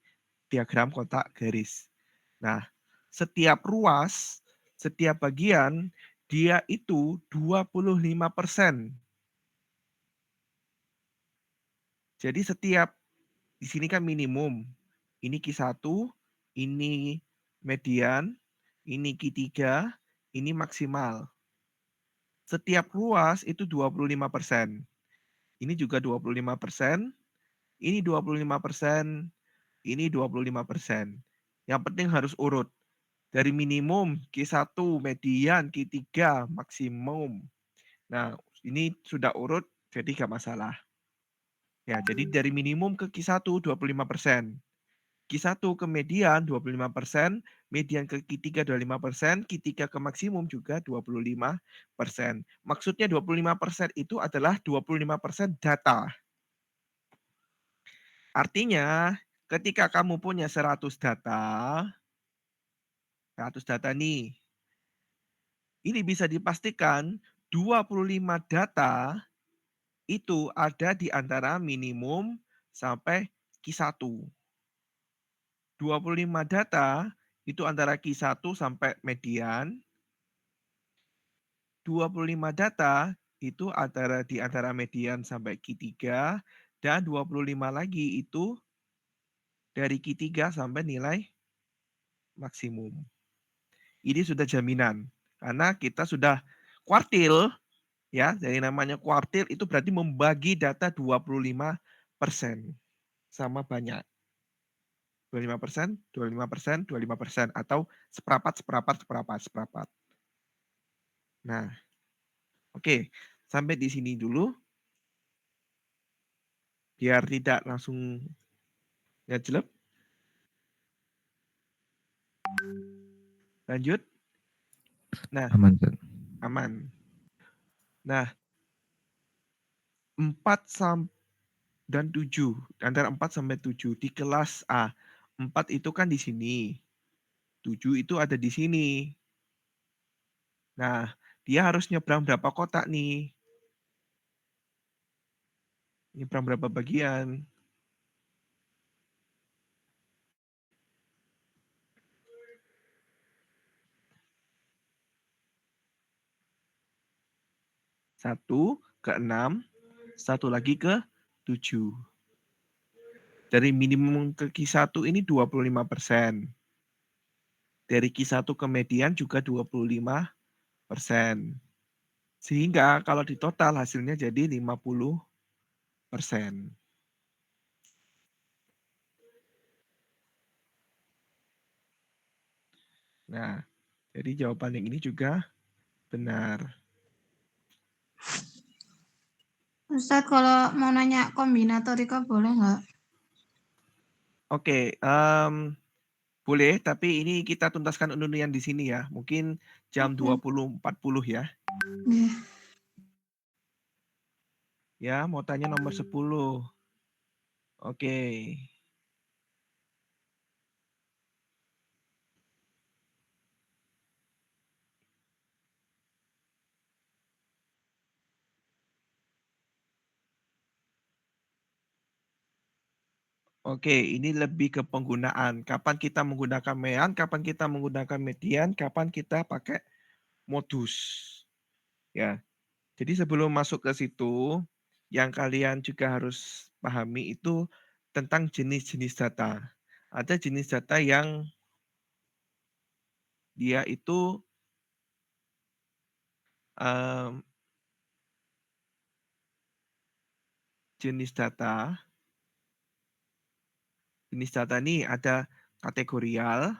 Diagram kotak garis. Nah, setiap ruas, setiap bagian, dia itu 25%. Jadi setiap, di sini kan minimum. Ini Q1, ini median, ini Q3, ini maksimal. Setiap ruas itu 25%. Ini juga 25%, ini 25%, ini 25%. Yang penting harus urut. Dari minimum, Q1, median, Q3, maksimum. Nah, ini sudah urut, jadi nggak masalah. Ya, jadi dari minimum ke Q1, 25%. Q1 ke median 25%, median ke Q3 25%, Q3 ke maksimum juga 25%. Maksudnya 25% itu adalah 25% data. Artinya, ketika kamu punya 100 data nih, ini bisa dipastikan 25 data itu ada di antara minimum sampai Q1. 25 data itu antara Q1 sampai median. 25 data itu di antara median sampai Q3 dan 25 lagi itu dari Q3 sampai nilai maksimum. Ini sudah jaminan karena kita sudah kuartil ya, jadi namanya kuartil itu berarti membagi data 25% sama banyak. 25%, 25%, 25% atau seperempat, seperempat, seperempat, seperempat. Nah, oke, sampai di sini dulu. biar tidak langsung ngejleb. Lanjut. Nah, Aman, Ustaz. aman. Nah, 4 dan 7, antara 4 sampai 7 di kelas A. 4 itu kan di sini, 7 itu ada di sini. Nah, dia harus nyebrang berapa kotak nih? Nyebrang berapa bagian? Satu ke 6, satu lagi ke 7. Dari minimum ke Q1 ini 25%. Dari Q1 ke median juga 25%. Sehingga kalau di total hasilnya jadi 50%. Nah, jadi jawaban yang ini juga benar. Ustaz kalau mau nanya kombinatorika boleh nggak? Oke, boleh, tapi ini kita tuntaskan undian di sini ya. Mungkin jam Oke. 20.40 ya. Nggih. Ya, mau tanya nomor 10. Oke. Oke, ini lebih ke penggunaan. Kapan kita menggunakan mean, kapan kita menggunakan median, kapan kita pakai modus. Ya. Jadi sebelum masuk ke situ, yang kalian juga harus pahami itu tentang jenis-jenis data. Ada jenis data yang dia itu em, jenis data ini ada kategorial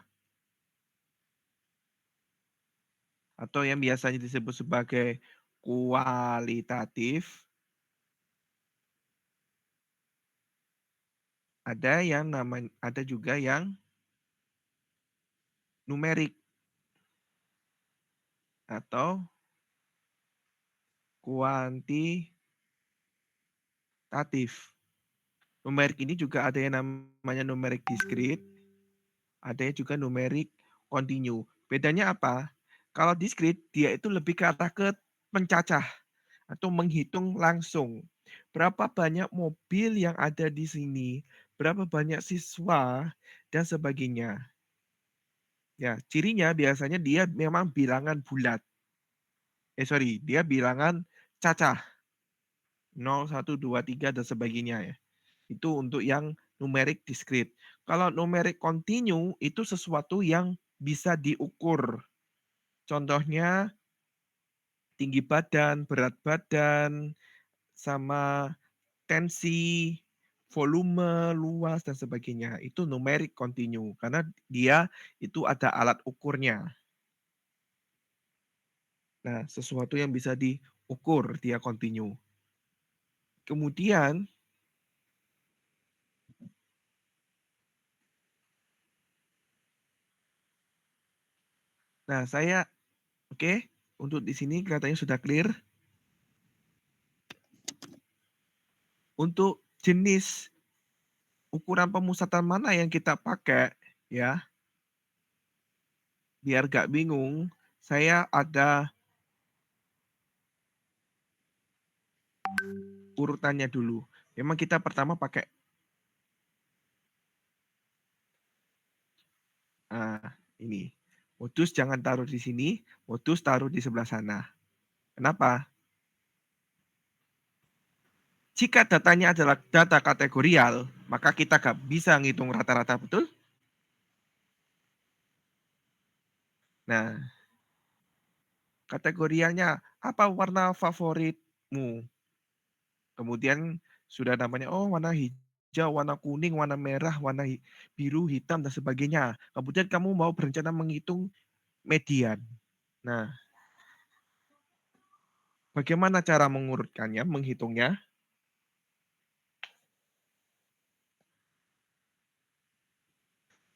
atau yang biasanya disebut sebagai kualitatif. Ada juga yang numerik atau kuantitatif. Numerik ini juga ada yang namanya numerik diskrit, ada yang juga numerik kontinu. Bedanya apa? Kalau diskrit dia itu lebih ke arah ke pencacah atau menghitung langsung. Berapa banyak mobil yang ada di sini, berapa banyak siswa dan sebagainya. Ya, cirinya biasanya dia memang bilangan bulat. Dia bilangan cacah. 0, 1, 2, 3 dan sebagainya ya. Itu untuk yang numerik diskrit. Kalau numerik kontinu itu sesuatu yang bisa diukur. Contohnya tinggi badan, berat badan, sama tensi, volume, luas, dan sebagainya. Itu numerik kontinu. Karena dia itu ada alat ukurnya. Nah, sesuatu yang bisa diukur dia kontinu. Kemudian, nah oke, untuk di sini kelihatannya sudah clear. Untuk jenis ukuran pemusatan mana yang kita pakai, ya, biar gak bingung, saya ada urutannya dulu. Memang kita pertama pakai ini. Modus jangan taruh di sini, modus taruh di sebelah sana. Kenapa? Jika datanya adalah data kategorial, maka kita gak bisa ngitung rata-rata, betul? Nah, kategorialnya apa warna favoritmu? Kemudian sudah namanya, oh warna hijau, warna kuning, warna merah, warna biru, hitam, dan sebagainya. Kemudian kamu mau berencana menghitung median. Nah, bagaimana cara mengurutkannya, menghitungnya?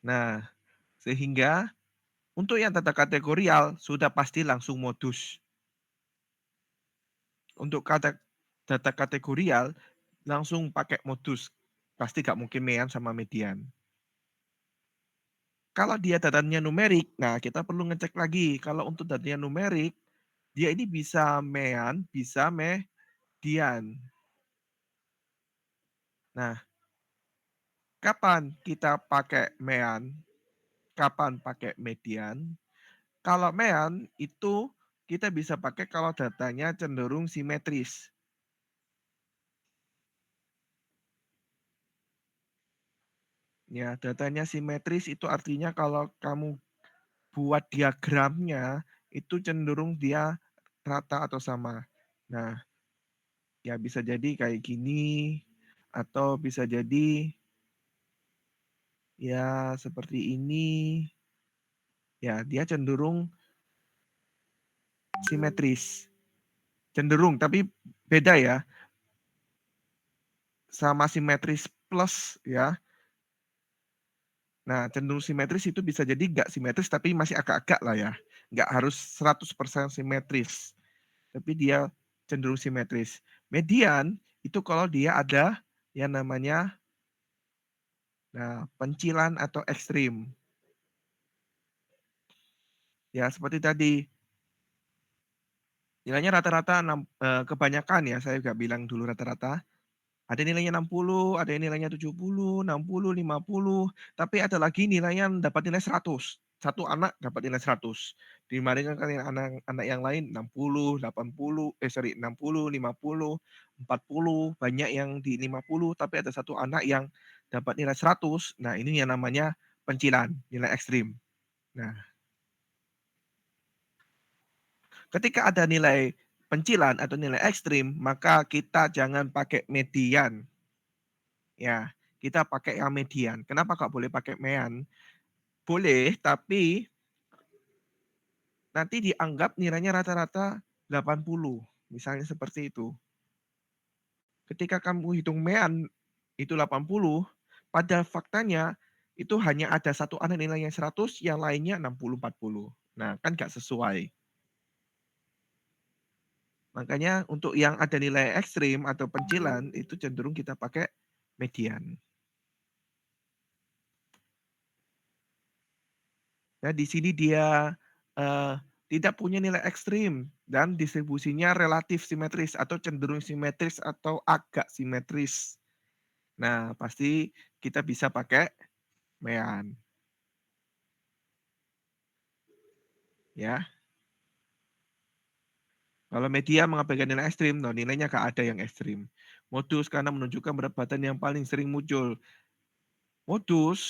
Nah, sehingga untuk yang data kategorial sudah pasti langsung modus. Untuk data kategorial langsung pakai modus. Pasti nggak mungkin mean sama median. Kalau dia datanya numerik, nah kita perlu ngecek lagi. Kalau untuk datanya numerik, dia ini bisa mean, bisa median. Nah, kapan kita pakai mean? Kapan pakai median? Kalau mean itu kita bisa pakai kalau datanya cenderung simetris. Ya, datanya simetris itu artinya kalau kamu buat diagramnya itu cenderung dia rata atau sama. Nah, ya bisa jadi kayak gini atau bisa jadi ya seperti ini. Ya, dia cenderung simetris. Cenderung, tapi beda ya. Sama simetris plus ya. Nah, cenderung simetris itu bisa jadi nggak simetris tapi masih agak-agak lah ya. Nggak harus 100% simetris. Tapi dia cenderung simetris. Median itu kalau dia ada yang namanya pencilan atau ekstrim. Ya, seperti tadi. Nilainya rata-rata kebanyakan ya, saya nggak bilang dulu rata-rata. Ada nilainya 60, ada yang nilainya 70, 60, 50, tapi ada lagi nilainya dapat nilai 100. Satu anak dapat nilai 100. Dibandingkan dengan anak-anak yang lain 60, 80, 60, 50, 40, banyak yang di 50, tapi ada satu anak yang dapat nilai 100. Nah, ini yang namanya pencilan, nilai ekstrim. Nah, ketika ada nilai pencilan atau nilai ekstrim, maka kita jangan pakai median. Ya, kita pakai yang median. Kenapa nggak boleh pakai mean? Boleh, tapi nanti dianggap nilainya rata-rata 80. Misalnya seperti itu. Ketika kamu hitung mean itu 80, pada faktanya itu hanya ada satu anak nilainya 100, yang lainnya 60, 40. Nah, kan nggak sesuai. Makanya untuk yang ada nilai ekstrim atau pencilan itu cenderung kita pakai median. Nah, di sini dia tidak punya nilai ekstrim dan distribusinya relatif simetris atau cenderung simetris atau agak simetris. Nah, pasti kita bisa pakai mean. Ya. Kalau media mengabaikan nilai ekstrim, no, nilainya nggak ada yang ekstrim. Modus karena menunjukkan perdebatan yang paling sering muncul. Modus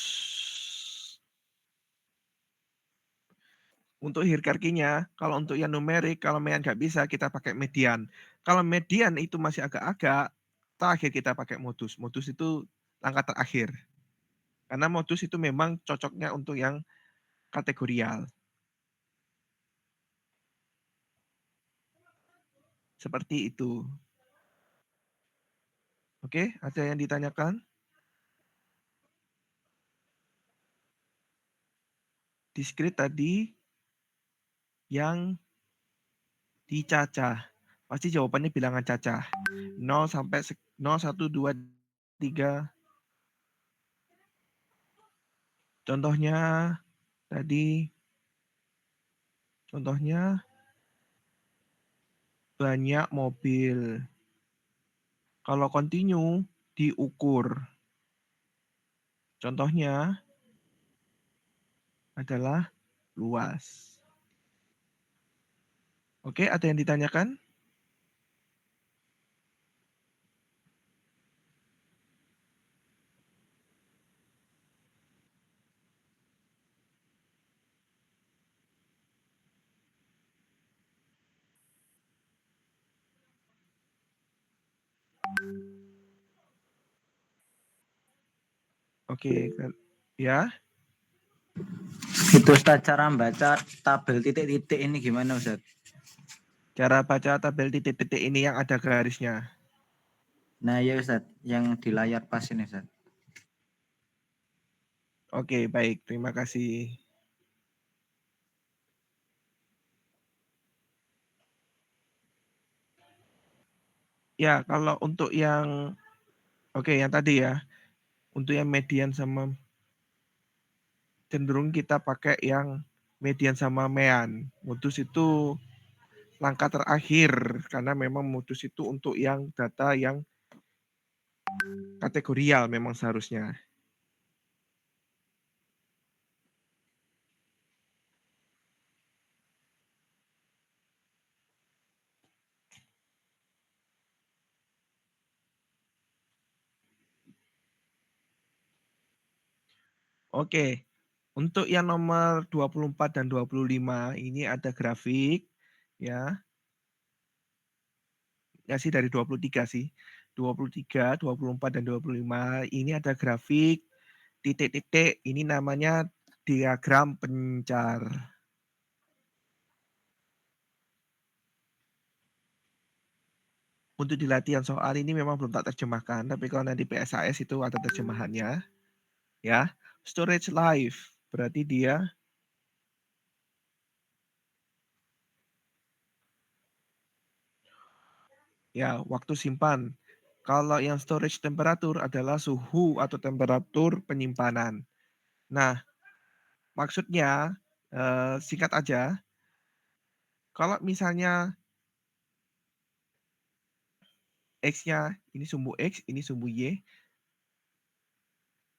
untuk hierarkinya, kalau untuk yang numerik, kalau mean nggak bisa, kita pakai median. Kalau median itu masih agak-agak, terakhir kita pakai modus. Modus itu langkah terakhir. Karena modus itu memang cocoknya untuk yang kategorial. Seperti itu. Oke, ada yang ditanyakan? Diskrit tadi yang dicacah. Pasti jawabannya bilangan cacah. 0 sampai 0, 1, 2, 3. Contohnya tadi, banyak mobil. Kalau continue diukur. Contohnya adalah luas. Oke, ada yang ditanyakan? Oke, ya. Itu Ustaz, cara membaca tabel titik-titik ini gimana Ustaz? Cara baca tabel titik-titik ini yang ada garisnya. Nah ya Ustaz, yang di layar pas ini Ustaz. Oke, baik. Terima kasih. Ya, kalau untuk yang yang tadi ya, untuk yang median sama cenderung kita pakai yang median sama mean. Modus itu langkah terakhir karena memang modus itu untuk yang data yang kategorial memang seharusnya. Oke, untuk yang nomor 24 dan 25 ini ada grafik ya. Ya sih dari 23 sih. 23, 24 dan 25 ini ada grafik titik-titik, ini namanya diagram pencar. Untuk di latihan soal ini memang belum tak terjemahkan, tapi kalau nanti PSAS itu ada terjemahannya. Ya, storage life berarti dia ya waktu simpan. Kalau yang storage temperatur adalah suhu atau temperatur penyimpanan. Nah, maksudnya singkat aja, kalau misalnya X-nya ini sumbu X, ini sumbu Y,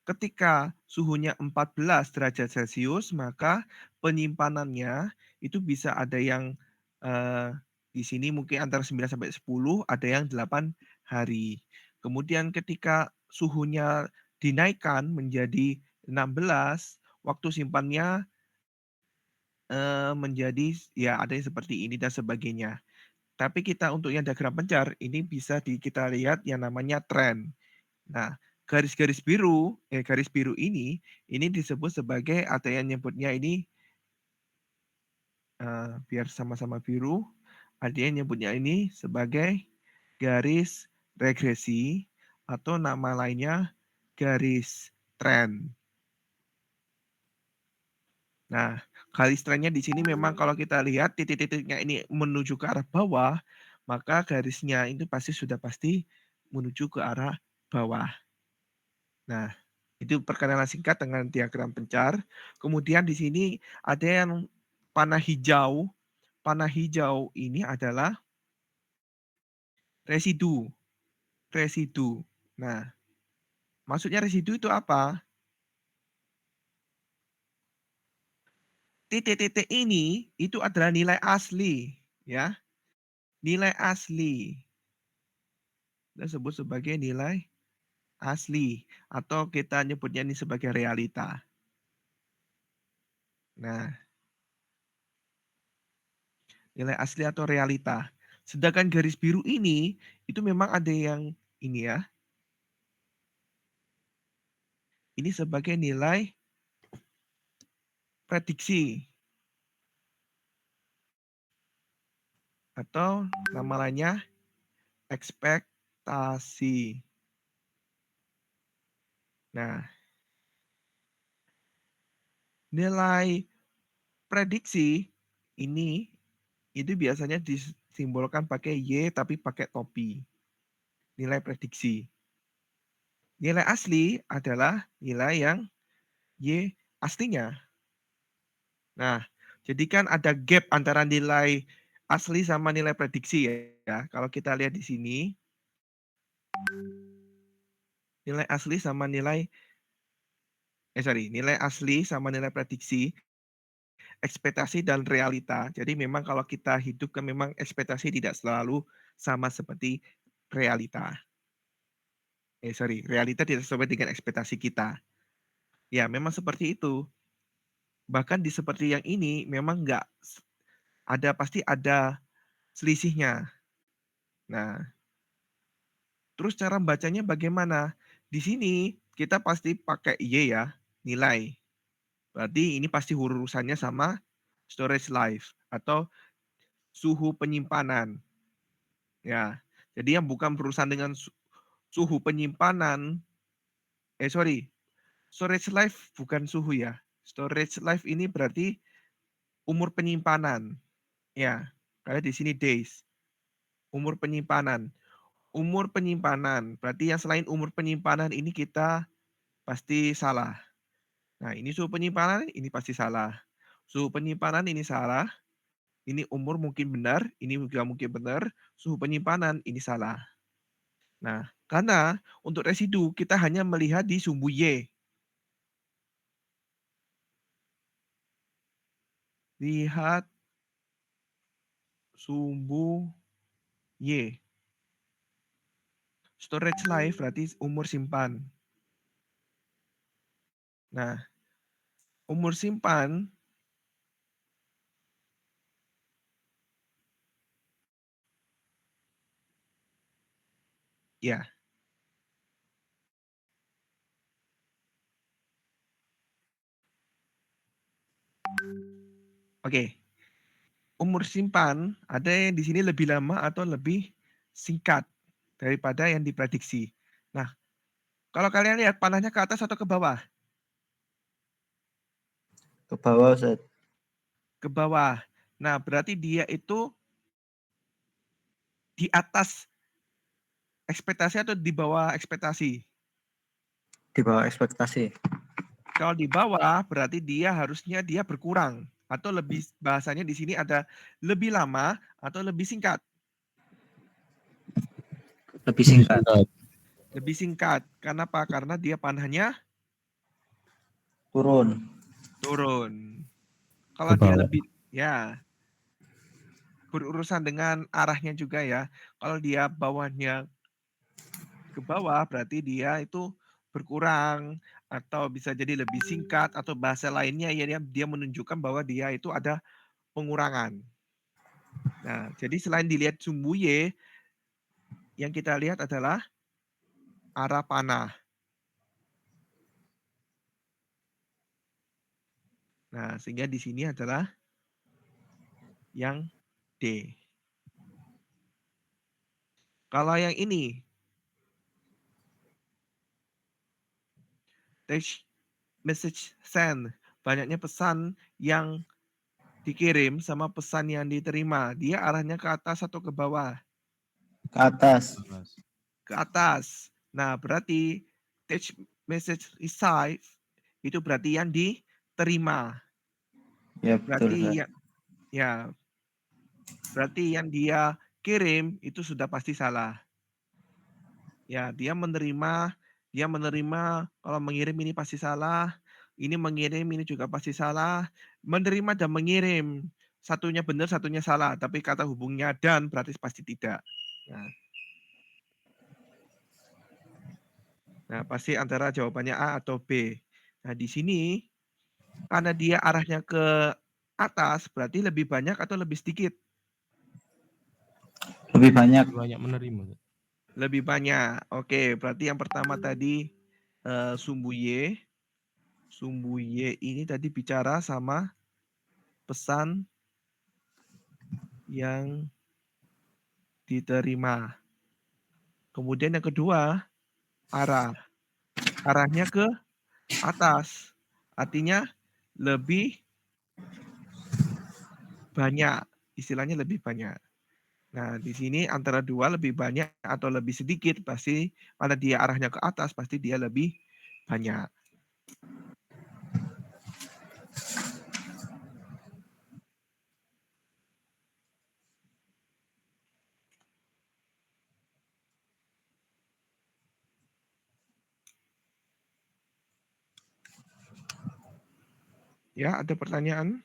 ketika suhunya 14 derajat Celcius, maka penyimpanannya itu bisa ada yang di sini mungkin antara 9 sampai 10, ada yang 8 hari. Kemudian ketika suhunya dinaikkan menjadi 16, waktu simpannya menjadi ya ada yang seperti ini dan sebagainya. Tapi kita untuk yang diagram pencar ini bisa kita lihat yang namanya tren. Nah, garis biru ini disebut sebagai ada yang nyebutnya ini biar sama-sama biru, ada yang nyebutnya ini sebagai garis regresi atau nama lainnya garis tren. Nah, garis trennya di sini memang kalau kita lihat titik-titiknya ini menuju ke arah bawah, maka garisnya itu sudah pasti menuju ke arah bawah. Nah, itu perkenalan singkat dengan diagram pencar. Kemudian di sini ada yang panah hijau. Panah hijau ini adalah residu. Residu. Nah, maksudnya residu itu apa? Titik-titik ini itu adalah nilai asli, ya. Nilai asli. Kita sebut sebagai nilai asli atau kita nyebutnya ini sebagai realita. Nah, nilai asli atau realita. Sedangkan garis biru ini itu memang ada yang ini ya. Ini sebagai nilai prediksi atau nama lainnya ekspektasi. Nah, nilai prediksi ini itu biasanya disimbolkan pakai Y tapi pakai topi. Nilai prediksi. Nilai asli adalah nilai yang Y aslinya. Nah, jadi kan ada gap antara nilai asli sama nilai prediksi ya. Kalau kita lihat di sini, nilai asli sama nilai nilai asli sama nilai prediksi, ekspektasi dan realita. Jadi memang kalau kita hidup kan memang ekspektasi tidak selalu sama seperti realita. Realita tidak sesuai dengan ekspektasi kita. Ya, memang seperti itu. Bahkan di seperti yang ini memang nggak pasti ada selisihnya. Nah, terus cara bacanya bagaimana? Di sini kita pasti pakai Y ya, nilai. Berarti ini pasti urusannya sama storage life atau suhu penyimpanan. Ya, jadi yang bukan berurusan dengan suhu penyimpanan, sorry, Storage life bukan suhu ya. Storage life ini berarti umur penyimpanan. Ya, kayak di sini days. Umur penyimpanan. Umur penyimpanan. Berarti yang selain umur penyimpanan ini kita pasti salah. Nah, ini suhu penyimpanan, ini pasti salah. Suhu penyimpanan ini salah. Ini umur mungkin benar, ini juga mungkin benar. Suhu penyimpanan ini salah. Nah, karena untuk residu kita hanya melihat di sumbu Y. Lihat sumbu Y. Storage life berarti umur simpan. Nah, umur simpan ya. Oke. Umur simpan ada yang di sini lebih lama atau lebih singkat daripada yang diprediksi. Nah, kalau kalian lihat panahnya ke atas atau ke bawah? Ke bawah, Ustaz. Ke bawah. Nah, berarti dia itu di atas ekspektasi atau di bawah ekspektasi? Di bawah ekspektasi. Kalau di bawah berarti dia harusnya dia berkurang atau lebih bahasanya di sini ada lebih lama atau lebih singkat. Lebih singkat. Lebih singkat. Karena apa? Karena dia panahnya Turun. turun. Kalau Ke dia bawah. lebih ya berurusan dengan arahnya juga ya. Kalau dia bawahnya ke bawah berarti dia itu berkurang atau bisa jadi lebih singkat atau bahasa lainnya ya dia menunjukkan bahwa dia itu ada pengurangan. Nah, jadi selain dilihat sumbu Y, yang kita lihat adalah arah panah. Nah, sehingga di sini adalah yang D. Kalau yang ini, text message send, banyaknya pesan yang dikirim sama pesan yang diterima. Dia arahnya ke atas atau ke bawah? Ke atas. Ke atas. Nah, berarti text message receive itu berarti yang diterima. Ya, betul, Berarti Ustaz. ya berarti yang dia kirim itu sudah pasti salah. Ya, dia menerima kalau mengirim ini pasti salah, ini mengirim ini juga pasti salah. Menerima dan mengirim, satunya benar, satunya salah, tapi kata hubungnya dan berarti pasti tidak. Nah, pasti antara jawabannya A atau B. Nah, di sini karena dia arahnya ke atas, berarti lebih banyak atau lebih sedikit? Lebih banyak. Banyak menerima. Lebih banyak. Oke, berarti yang pertama tadi sumbu Y. Sumbu Y ini tadi bicara sama pesan yang diterima. Kemudian yang kedua, arah. Arahnya ke atas. Artinya lebih banyak. Istilahnya lebih banyak. Nah, di sini antara dua lebih banyak atau lebih sedikit, pasti pada dia arahnya ke atas, pasti dia lebih banyak. Ya, ada pertanyaan?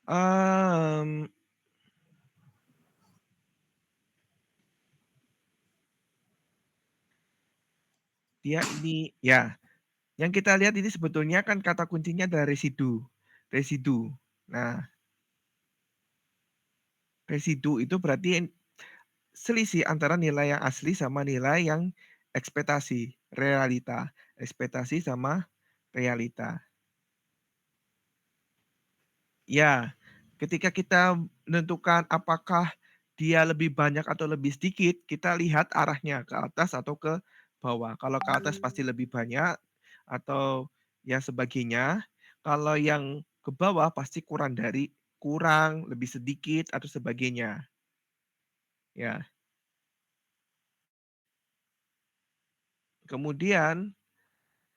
Em, dia ini ya, yang kita lihat ini sebetulnya kan kata kuncinya adalah residu. Residu. Nah, residu itu berarti selisih antara nilai yang asli sama nilai yang ekspektasi, realita. Ekspektasi sama realita. Ya, Ketika kita menentukan apakah dia lebih banyak atau lebih sedikit, kita lihat arahnya ke atas atau ke bawah. Kalau ke atas pasti lebih banyak atau yang sebagainya. Kalau yang ke bawah pasti kurang, lebih sedikit atau sebagainya. Ya. Kemudian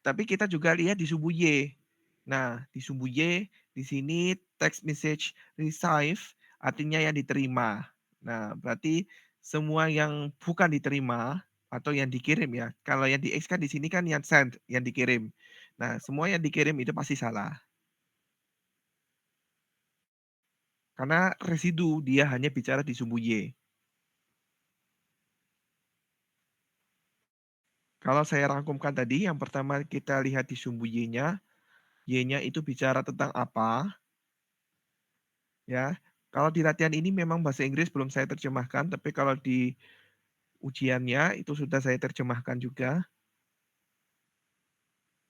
tapi kita juga lihat di sumbu Y. Nah, di sumbu Y di sini text message receive artinya yang diterima. Nah, berarti semua yang bukan diterima atau yang dikirim ya. Kalau yang di X kan di sini kan yang send, yang dikirim. Nah, semua yang dikirim itu pasti salah. Karena residu dia hanya bicara di sumbu Y. Kalau saya rangkumkan tadi, yang pertama kita lihat di sumbu Y-nya. Y-nya itu bicara tentang apa? Ya, kalau di latihan ini memang bahasa Inggris belum saya terjemahkan, tapi kalau di ujiannya itu sudah saya terjemahkan juga.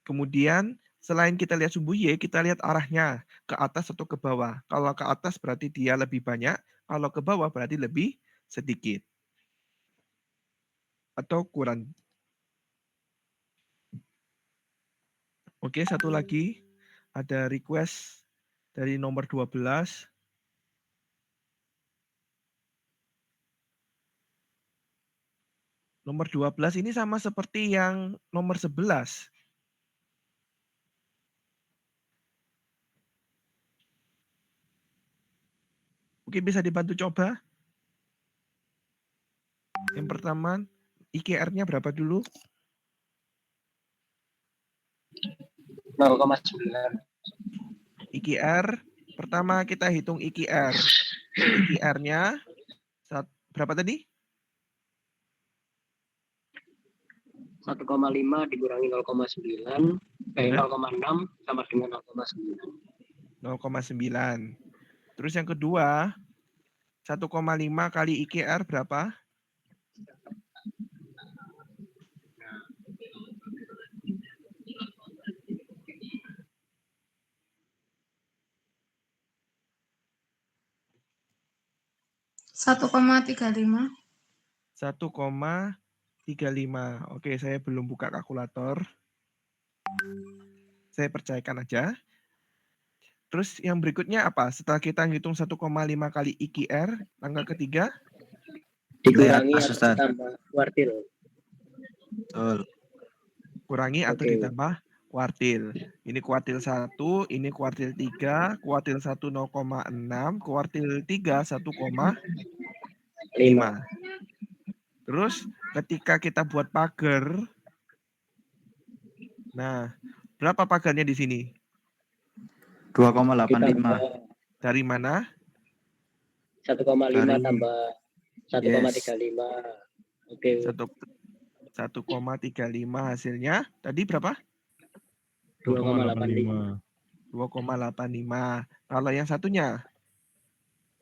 Kemudian selain kita lihat sumbu Y, kita lihat arahnya ke atas atau ke bawah. Kalau ke atas berarti dia lebih banyak, kalau ke bawah berarti lebih sedikit. Atau kurang. Oke, satu lagi. Ada request dari nomor 12. Nomor 12 ini sama seperti yang nomor 11. Mungkin bisa dibantu coba. Yang pertama, IKR-nya berapa dulu? 0,9. IKR, pertama kita hitung IKR. IKR-nya berapa tadi? 1,5 dikurangi 0,6 sama dengan 0,9. 0,9. Terus yang kedua, 1,5 kali IKR berapa? Satu 1,35. 1,35. Oke, saya belum buka kalkulator. Saya percayakan aja. Terus yang berikutnya apa? Setelah kita hitung 1,5 kali IKR, tanggal ketiga? Dikurangi Atas, atau Ustaz. ditambah kuartil. Betul. Kurangi atau Oke. ditambah kuartil. Ini kuartil 1, ini kuartil 3, kuartil 1 0,6, kuartil 3 1,5. Terus ketika kita buat pagar, nah berapa pagarnya di sini? 2,85. Dari mana? 1,5 Dari- tambah 1,35. Oke. 1,35 hasilnya. Tadi berapa? 2,85. 2,85. Kalau yang satunya?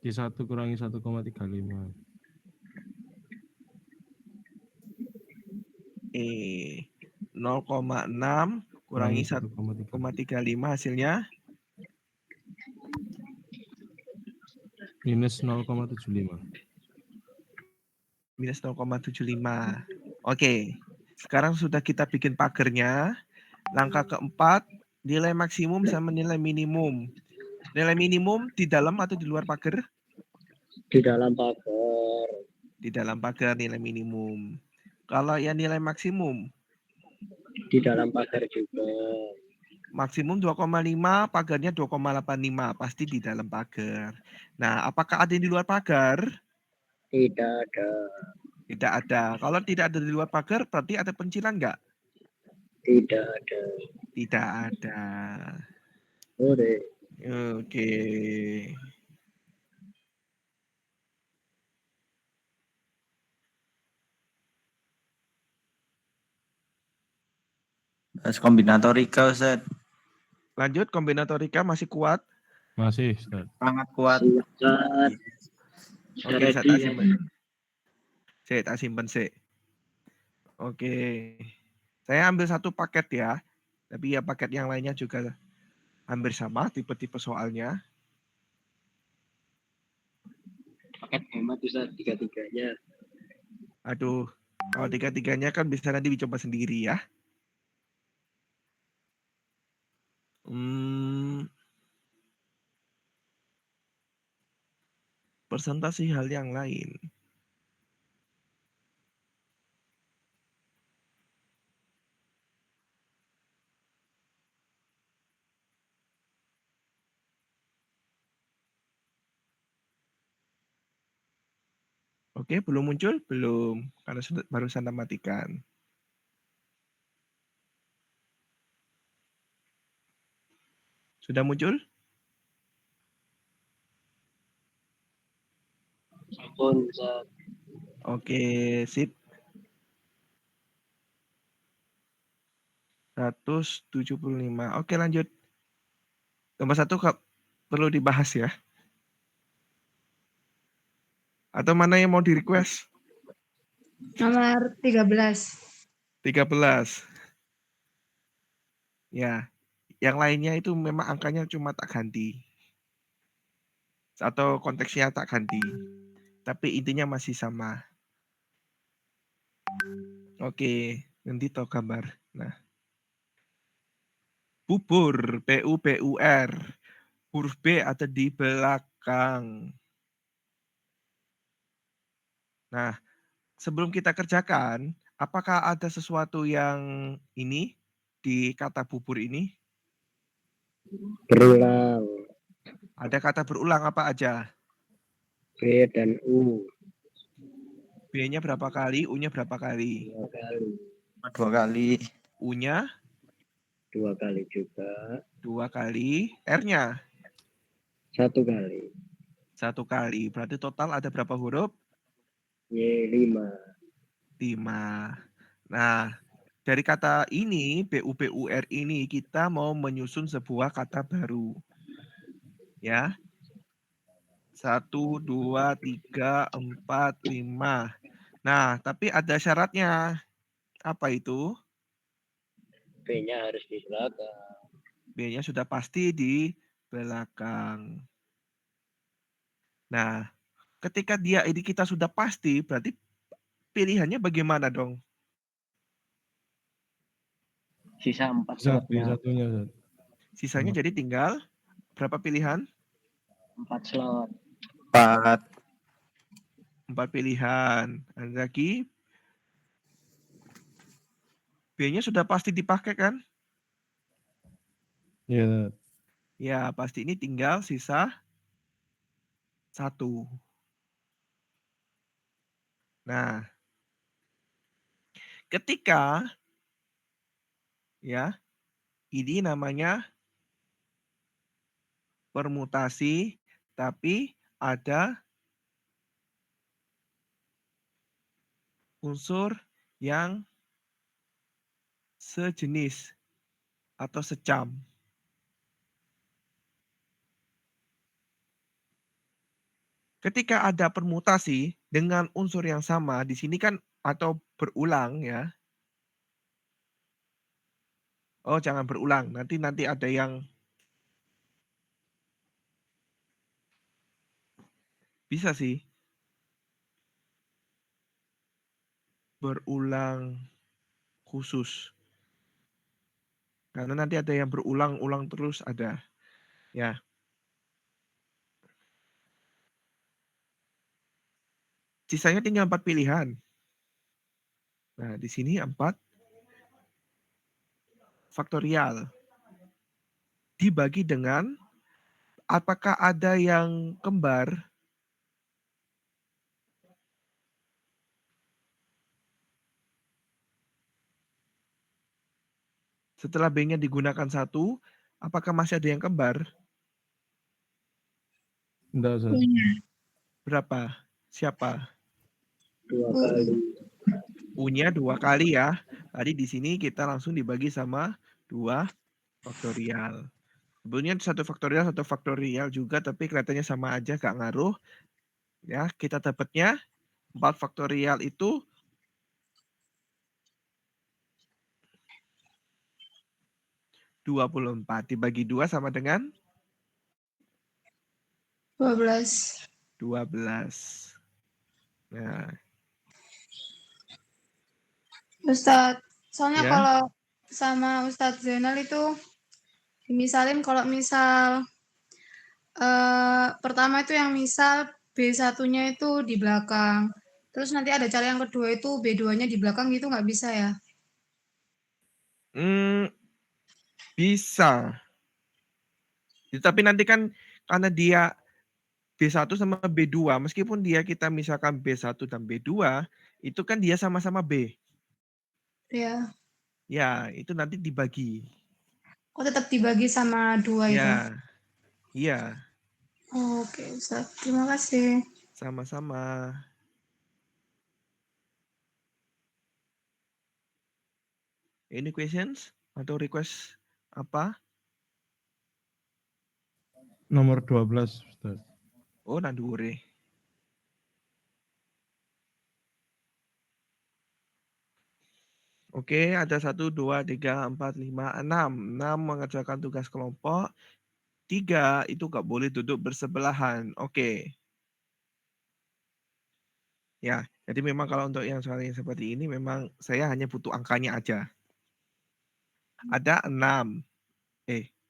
Di 1 kurangi 1,35. 0,6 kurangi 1,35. 1,35 hasilnya? Minus 0,75. Minus 0,75. Oke, sekarang sudah kita bikin pagernya. Langkah keempat, nilai maksimum sama nilai minimum. Nilai minimum di dalam atau di luar pagar? Di dalam pagar. Di dalam pagar nilai minimum. Kalau yang nilai maksimum? Di dalam pagar juga. Maksimum 2,5, pagarnya 2,85. Pasti di dalam pagar. Nah, apakah ada yang di luar pagar? Tidak ada. Tidak ada. Kalau tidak ada di luar pagar, berarti ada pencilan nggak? Tidak ada. Tidak ada. Oke. Oke. Bahas kombinatorika, Ustaz. Lanjut, kombinatorika masih kuat? Masih, Ustaz. Sangat kuat. Silakan. Oke, saya Ready. tak simpen. Saya tak simpen sih. Oke. Saya ambil satu paket ya. Tapi ya paket yang lainnya juga hampir sama tipe-tipe soalnya. paket hemat bisa tiga-tiganya. Aduh, kalau tiga-tiganya kan bisa nanti dicoba sendiri ya. Presentasi hal yang lain. Oke, belum muncul? Belum, karena barusan matikan. Sudah muncul? Sampun Ustaz. Oke, sip. 175. Oke, lanjut. Nomor 1 perlu dibahas ya. Atau mana yang mau di-request? Nomor 13. 13. Ya, yang lainnya itu memang angkanya cuma tak ganti. Atau konteksnya tak ganti. Tapi intinya masih sama. Oke, nanti tahu gambar. Nah. Bubur, B-U-B-U-R. Huruf B ada di belakang. Nah, sebelum kita kerjakan, apakah ada sesuatu yang ini di kata bubur ini? Berulang. Ada kata berulang apa aja? B dan U B-nya berapa kali, U-nya berapa kali? 2 kali. 2 kali. U-nya 2 kali juga. 2 kali. R-nya 1 kali. 1 kali. Berarti total ada berapa huruf? Y 5. 5. Nah, dari kata ini, BUBUR ini, kita mau menyusun sebuah kata baru. Ya. 1, 2, 3, 4, 5. Nah, tapi ada syaratnya. Apa itu? B-nya harus di belakang. B-nya sudah pasti di belakang. Nah, ketika ini kita sudah pasti, berarti pilihannya bagaimana dong? Sisa 4 Satu, slotnya. satunya Ustaz. Sisanya jadi tinggal berapa pilihan? 4 slot. 4. 4 pilihan. Ada lagi. B-nya sudah pasti dipakai kan? Iya, Ustaz. Ya, pasti ini tinggal sisa 1. Nah, ketika ya, ini namanya permutasi, tapi ada unsur yang sejenis atau secam. Ketika ada permutasi dengan unsur yang sama, di sini kan atau berulang ya. Oh, jangan berulang. Nanti ada yang bisa sih. Berulang khusus. Karena nanti ada yang berulang-ulang terus ada. Ya. Sisanya tinggal 4 pilihan. Nah, di sini 4 faktorial. Dibagi dengan apakah ada yang kembar? Setelah B-nya digunakan 1, apakah masih ada yang kembar? Enggak, Ustaz. Berapa? Siapa? 2 kali. U-nya 2 kali ya. Tadi di sini kita langsung dibagi sama 2 faktorial. Sebenarnya 1 faktorial juga, tapi kelihatannya sama aja, gak ngaruh. Ya, kita dapatnya 4 faktorial itu 24 dibagi 2 sama dengan 12. 12. Nah, Ustadz, soalnya ya. kalau sama Ustadz Zainal itu misalin kalau misal pertama itu yang misal B1-nya itu di belakang. Terus nanti ada cara yang kedua itu B2-nya di belakang gitu nggak bisa ya? Bisa. Tapi nanti kan karena dia B1 sama B2, meskipun kita misalkan B1 dan B2, itu kan dia sama-sama B. Ya. Ya, itu nanti dibagi. Oh, tetap dibagi sama 2 itu. Ya, iya, Oke, Ustadz. Terima kasih. sama-sama. Any questions atau request apa? Nomor 12, Ustaz. Oh, nandure. Oke, ada 1, 2, 3, 4, 5, 6. 6 mengerjakan tugas kelompok. 3 itu nggak boleh duduk bersebelahan. Oke. Ya, jadi memang kalau untuk yang soal yang seperti ini memang saya hanya butuh angkanya aja. Ada 6.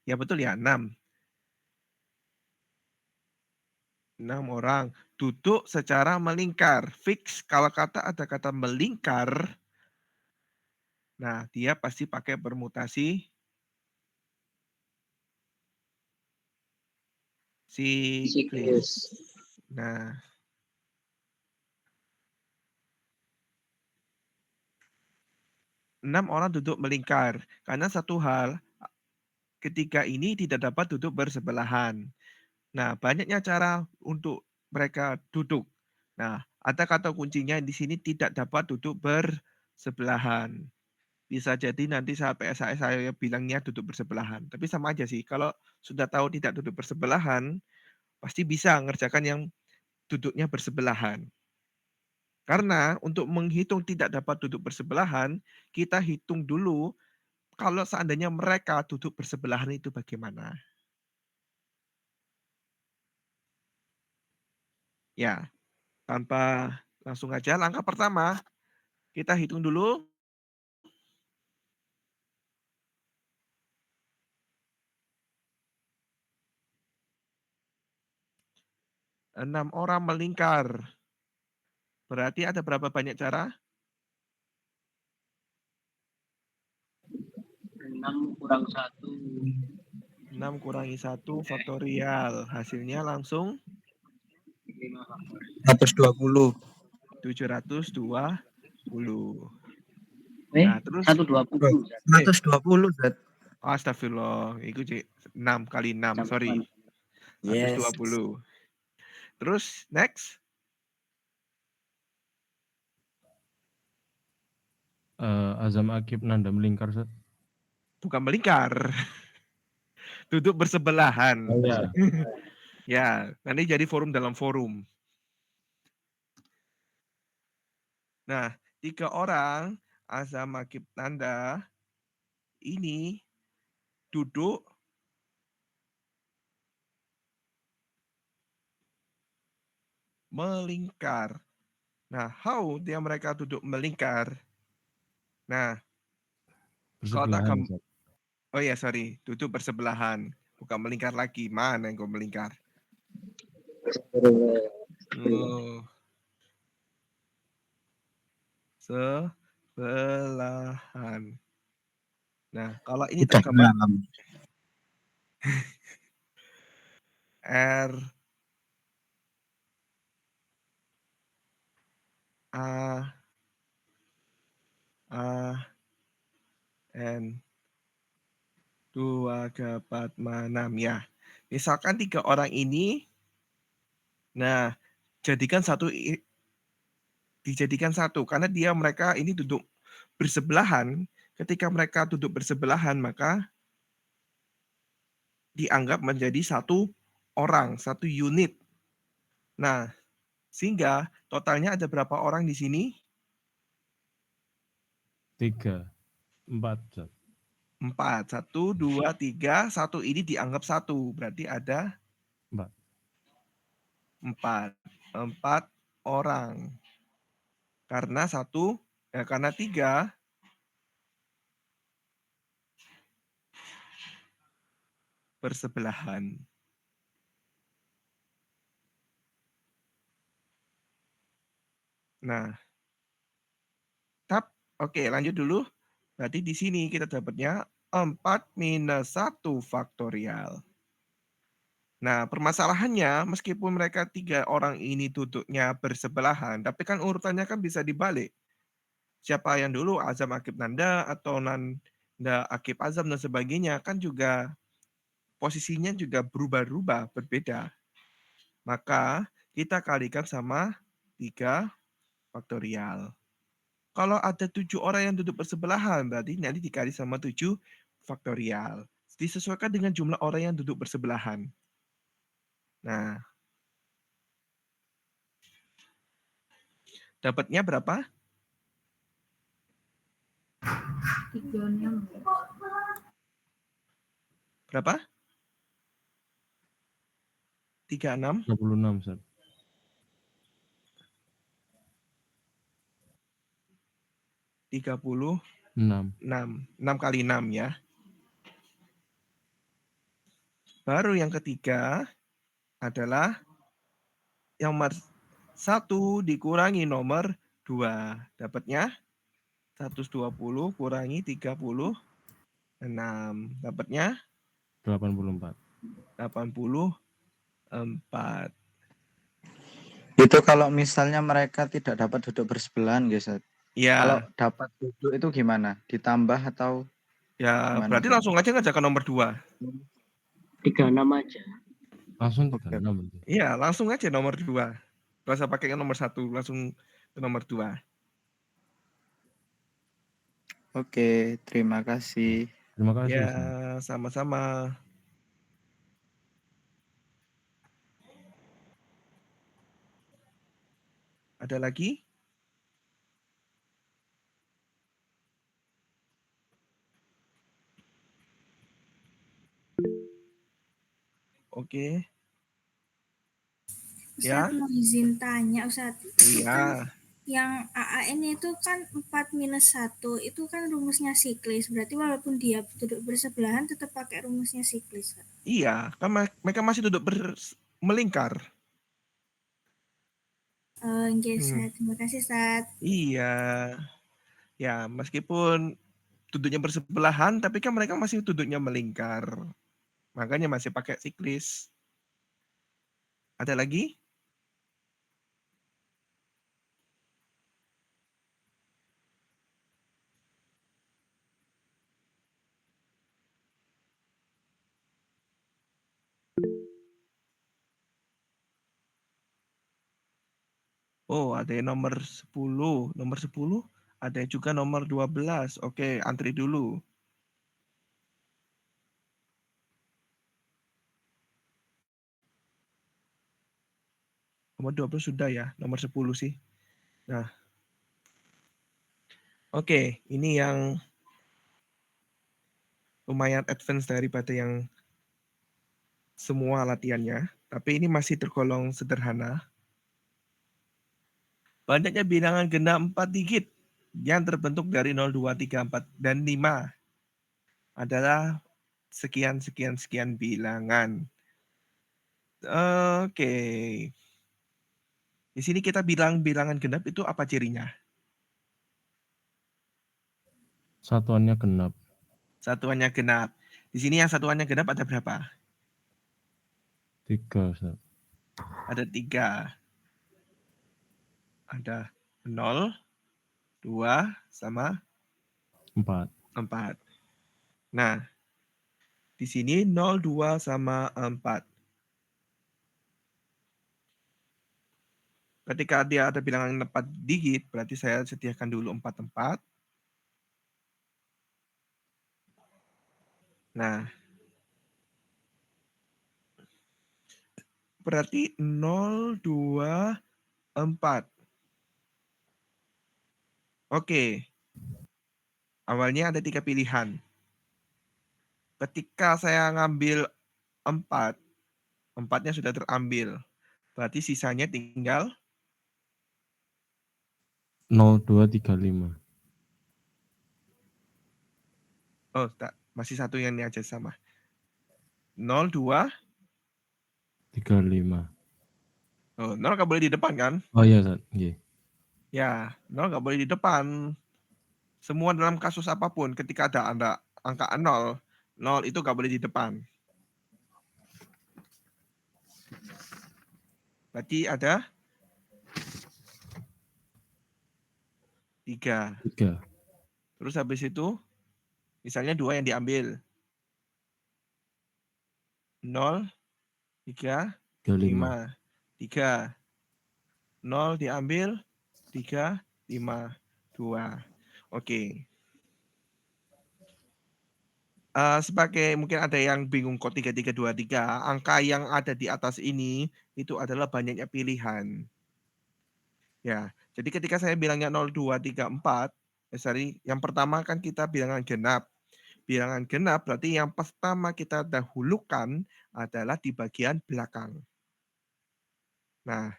Ya betul ya, 6. 6 orang duduk secara melingkar. Fix kalau ada kata melingkar, nah dia pasti pakai permutasi siklus. Nah, enam orang duduk melingkar. Karena satu hal, ketiga ini tidak dapat duduk bersebelahan. Nah, banyaknya cara untuk mereka duduk. Nah, ada kata kuncinya di sini tidak dapat duduk bersebelahan. Bisa jadi nanti saat PSAS saya bilangnya duduk bersebelahan. Tapi sama aja sih, kalau sudah tahu tidak duduk bersebelahan, pasti bisa ngerjakan yang duduknya bersebelahan. Karena untuk menghitung tidak dapat duduk bersebelahan, kita hitung dulu kalau seandainya mereka duduk bersebelahan itu bagaimana. Ya, tanpa langsung aja langkah pertama, kita hitung dulu. Enam orang melingkar. Berarti ada berapa banyak cara? 6 kurang 1. 6 kurangi 1 faktorial. Hasilnya langsung 120. 720. Nah, terus 120. 120, Zat. astagfirullah, itu 6 kali 6, sorry. Yes. 120. Terus next. Azam Akib Nanda melingkar, Ustaz. Bukan melingkar. Duduk bersebelahan. Oh, ya. Ya, nanti jadi forum dalam forum. Nah, 3 orang Azam Akib Nanda ini duduk melingkar. Nah, how dia mereka duduk melingkar? Nah, kalau tak Bersebelahan, Ustaz. oh ya, sorry, duduk bersebelahan, bukan melingkar lagi. Mana yang kau melingkar? Oh. Sebelahan. Nah, kalau ini Udah tergambar dalam. R A N 2 dapat 6 ya. Misalkan 3 orang ini, nah dijadikan satu karena mereka ini duduk bersebelahan. Ketika mereka duduk bersebelahan maka dianggap menjadi satu orang, satu unit. Nah, sehingga totalnya ada berapa orang di sini? 3, 4, Ustaz. 4. 1, 2, 3, 1 ini dianggap 1. Berarti ada 4. 4. 4 orang. Karena 3 bersebelahan. Nah, oke, lanjut dulu. Berarti di sini kita dapatnya 4 minus 1 faktorial. Nah, permasalahannya meskipun mereka 3 orang ini duduknya bersebelahan, tapi kan urutannya kan bisa dibalik. Siapa yang dulu Azam Akib Nanda atau Nanda Akib Azam dan sebagainya kan juga posisinya juga berubah-ubah, berbeda. Maka kita kalikan sama 3 faktorial. Kalau ada 7 orang yang duduk bersebelahan, berarti nanti dikali sama 7 faktorial. Disesuaikan dengan jumlah orang yang duduk bersebelahan. Nah, dapatnya berapa? 36. Berapa? 36? 36, Ustaz. 36. 6. 6 kali 6 ya. Baru yang ketiga adalah yang nomor 1 dikurangi nomor 2. Dapatnya 120 kurangi 36. Dapatnya 84. 84. Itu kalau misalnya mereka tidak dapat duduk bersebelahan, guys. Kalau Ya, dapat duduk itu gimana? Ditambah atau ya gimana berarti itu? langsung aja ngerjakan nomor 2. 36 aja. Langsung Oke. 36 berarti. Iya, langsung aja nomor 2. Gak usah pakai yang nomor 1, langsung ke nomor 2. Oke, terima kasih. Terima kasih, Ya, Ustaz. sama-sama. Ada lagi? Oke. Ya. Ustadz mau izin tanya, Ustadz. Iya. Yang AAN itu kan 4 minus 1, itu kan rumusnya siklis. Berarti walaupun dia duduk bersebelahan tetap pakai rumusnya siklis. Iya, kan mereka masih duduk melingkar. Oke, Ustadz. Terima kasih, Ustadz. Iya. Ya, meskipun duduknya bersebelahan, tapi kan mereka masih duduknya melingkar. Makanya masih pakai siklis. Ada lagi? Oh, ada yang nomor 10. Nomor 10, ada juga nomor 12. Oke, antri dulu. Nomor 12 sudah ya, nomor 10 sih. Nah. Oke, ini yang lumayan advance daripada yang semua latihannya, tapi ini masih tergolong sederhana. Banyaknya bilangan genap 4 digit yang terbentuk dari 0, 2, 3, 4, dan 5 adalah sekian bilangan. Oke. Di sini kita bilang bilangan genap itu apa cirinya? Satuannya genap. Satuannya genap. Di sini yang satuannya genap ada berapa? 3, Ustaz. Ada 3. Ada 0, 2, sama 4. 4. Nah, di sini 0, 2, sama 4. Ketika dia ada bilangan 4 digit, berarti saya sediakan dulu 4. Nah, berarti 0, 2, 4. Oke. Awalnya ada 3 pilihan. Ketika saya ngambil 4, 4-nya sudah terambil. Berarti sisanya tinggal 0235. oh tak, masih satu yang ini aja sama. 02 35. oh, 0 nggak boleh di depan kan? Oh iya, Ustaz. Nggih. Ya, 0 nggak boleh di depan. Semua dalam kasus apapun ketika ada angka 0, 0 itu nggak boleh di depan. Berarti ada 3. 3. Terus habis itu, misalnya 2 yang diambil. 0, 3, 35. 5. 3. 0 diambil, 3, 5, 2. Oke. Sebagai mungkin ada yang bingung kok 3, 3, 2, 3, angka yang ada di atas ini itu adalah banyaknya pilihan. Ya, jadi ketika saya bilangnya 0, 2, 3, 4, sorry, yang pertama kan kita bilangan genap. Bilangan genap berarti yang pertama kita dahulukan adalah di bagian belakang. Nah,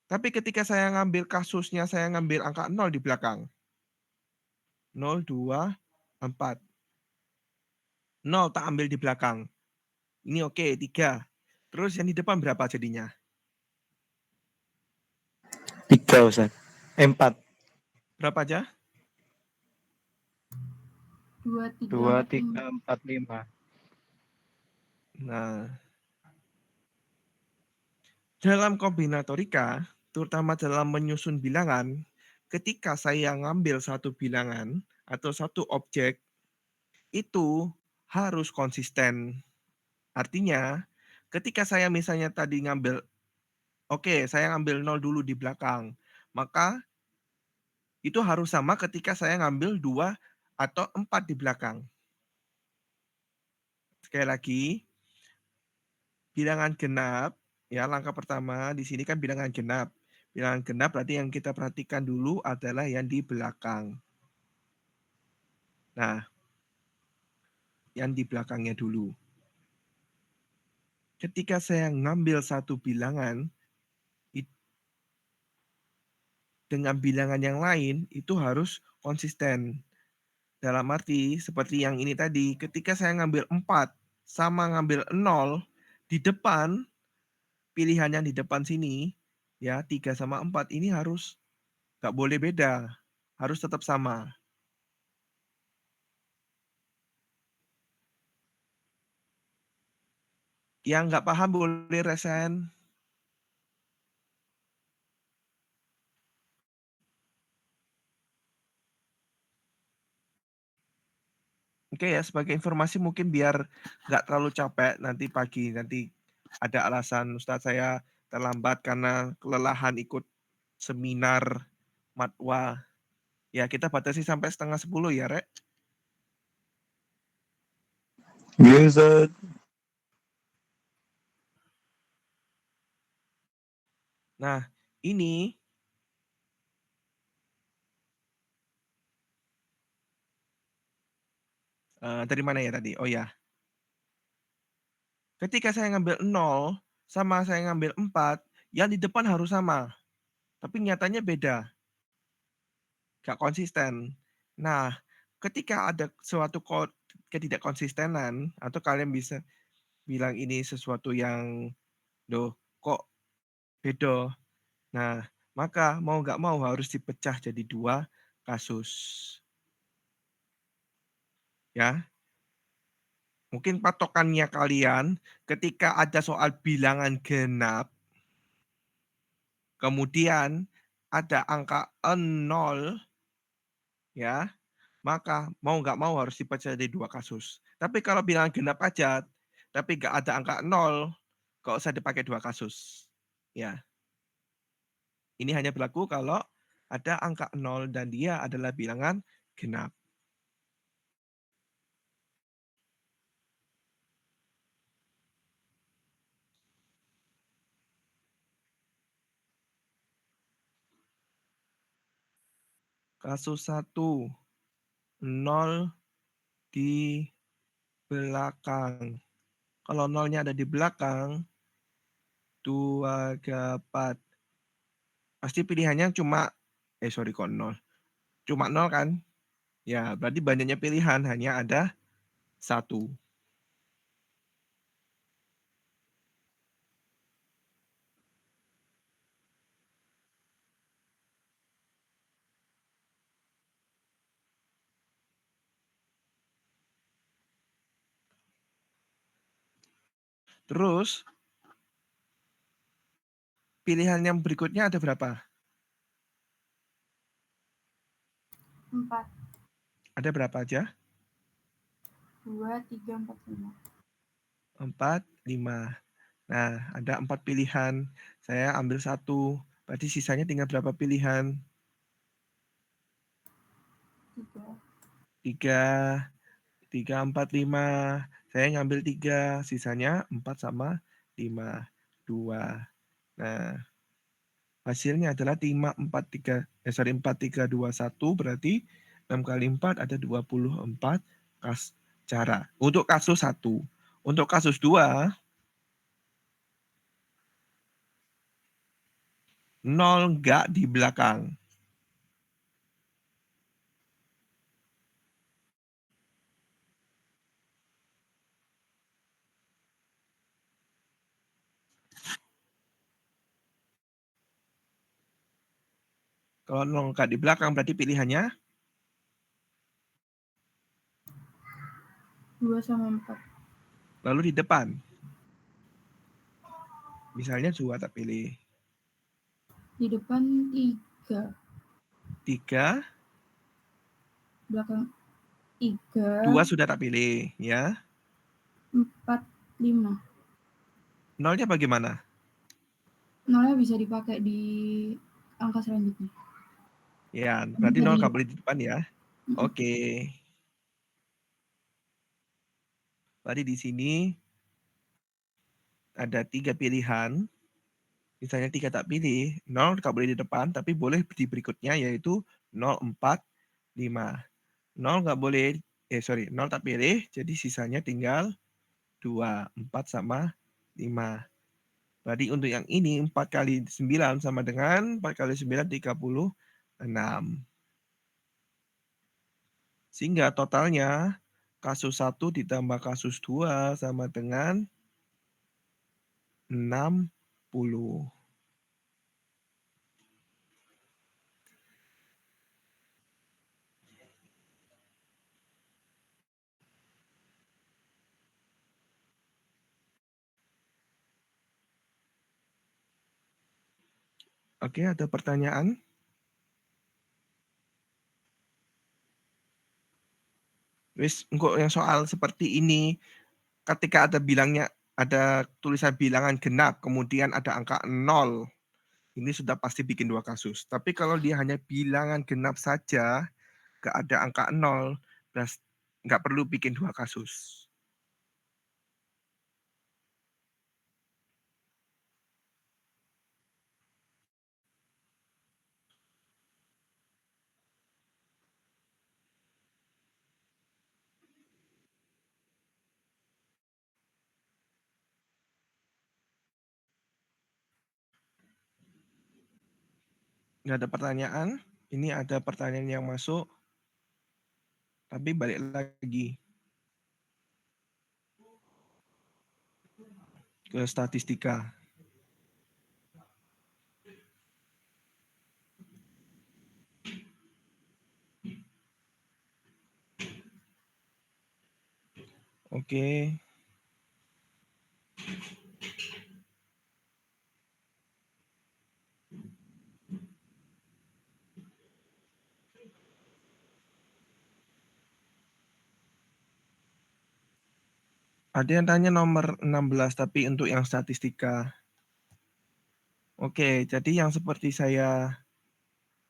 tapi ketika saya ngambil kasusnya, saya ngambil angka 0 di belakang. 0, 2, 4. 0 tak ambil di belakang. Ini oke, 3. Terus yang di depan berapa jadinya? 3 Ustaz. 4. Berapa aja? 2, 2, 3, 3, 4, 5. Nah, dalam kombinatorika, terutama dalam menyusun bilangan, ketika saya ngambil satu bilangan atau satu objek, itu harus konsisten. Artinya, ketika saya misalnya tadi ngambil, oke, saya ngambil 0 dulu di belakang, maka itu harus sama ketika saya ngambil 2 atau 4 di belakang. Sekali lagi, bilangan genap, ya langkah pertama di sini kan bilangan genap. Bilangan genap berarti yang kita perhatikan dulu adalah yang di belakang. Nah, yang di belakangnya dulu. Ketika saya ngambil satu bilangan dengan bilangan yang lain, itu harus konsisten. Dalam arti seperti yang ini tadi, ketika saya ngambil 4 sama ngambil 0, di depan, pilihan yang di depan sini, ya 3 sama 4 ini harus nggak boleh beda, harus tetap sama. Yang nggak paham boleh resen. Oke ya, sebagai informasi mungkin biar nggak terlalu capek nanti pagi, nanti ada alasan Ustadz saya terlambat karena kelelahan ikut seminar matwa. Ya kita batasi sampai 9:30 ya, Rek. Iya Ustaz. Nah, ini dari mana ya tadi? Oh ya. Ketika saya ngambil 0 sama saya ngambil 4, yang di depan harus sama. Tapi nyatanya beda. Nggak konsisten. Nah, ketika ada suatu ketidakkonsistenan atau kalian bisa bilang ini sesuatu yang, "Loh, kok beda?" Nah, maka mau nggak mau harus dipecah jadi 2 kasus. Ya. Mungkin patokannya kalian ketika ada soal bilangan genap, kemudian ada angka 0, ya, maka mau nggak mau harus dipecah jadi 2 kasus. Tapi kalau bilangan genap aja, tapi nggak ada angka 0, nggak usah dipakai 2 kasus. Ya, ini hanya berlaku kalau ada angka 0 dan dia adalah bilangan genap. Kasus 1, 0 di belakang. Kalau 0-nya ada di belakang, 2, 3, 4. Pasti pilihannya cuma sorry kok 0. Cuma 0 kan? Ya, berarti banyaknya pilihan hanya ada 1. Terus pilihan yang berikutnya ada berapa? 4, Ada berapa aja? 2, 3, 4, 5. 4, 5. Nah, ada 4 pilihan. Saya ambil 1. Berarti sisanya tinggal berapa pilihan? 3. 3, 4, 5. Saya ngambil 3. Sisanya 4 sama 5. 2. Nah, hasilnya adalah 4, 3, 2, 1. Berarti 6 kali 4 ada 24 cara. Untuk kasus 1. Untuk kasus 2, 0 enggak di belakang. Kalau 0 enggak di belakang berarti pilihannya 2 sama 4. lalu di depan. Misalnya 2 tak pilih. Di depan 3. 3, Belakang 3. 2 sudah tak pilih. Ya. 4, 5. Nolnya bagaimana? Nolnya bisa dipakai di angka selanjutnya. Ya, berarti 0 enggak boleh di depan ya. Mm-mm. Oke. Berarti di sini ada 3 pilihan. Misalnya 3 tak pilih, 0 enggak boleh di depan, tapi boleh di berikutnya yaitu 0, 4, 5. 0 enggak boleh, 0 tak pilih, jadi sisanya tinggal 2, 4 sama 5. Berarti untuk yang ini 4 kali 9 sama dengan 4 kali 9, 36. Sehingga totalnya kasus 1 ditambah kasus 2 sama dengan 60. Oke, ada pertanyaan? Wis, engko yang soal seperti ini, ketika ada tulisan bilangan genap, kemudian ada angka 0, ini sudah pasti bikin 2 kasus. Tapi kalau dia hanya bilangan genap saja, nggak ada angka 0, nggak perlu bikin 2 kasus. Nggak ada pertanyaan? Ini ada pertanyaan yang masuk, tapi balik lagi ke statistika. Oke. Ada yang tanya nomor 16, tapi untuk yang statistika. Oke, jadi yang seperti saya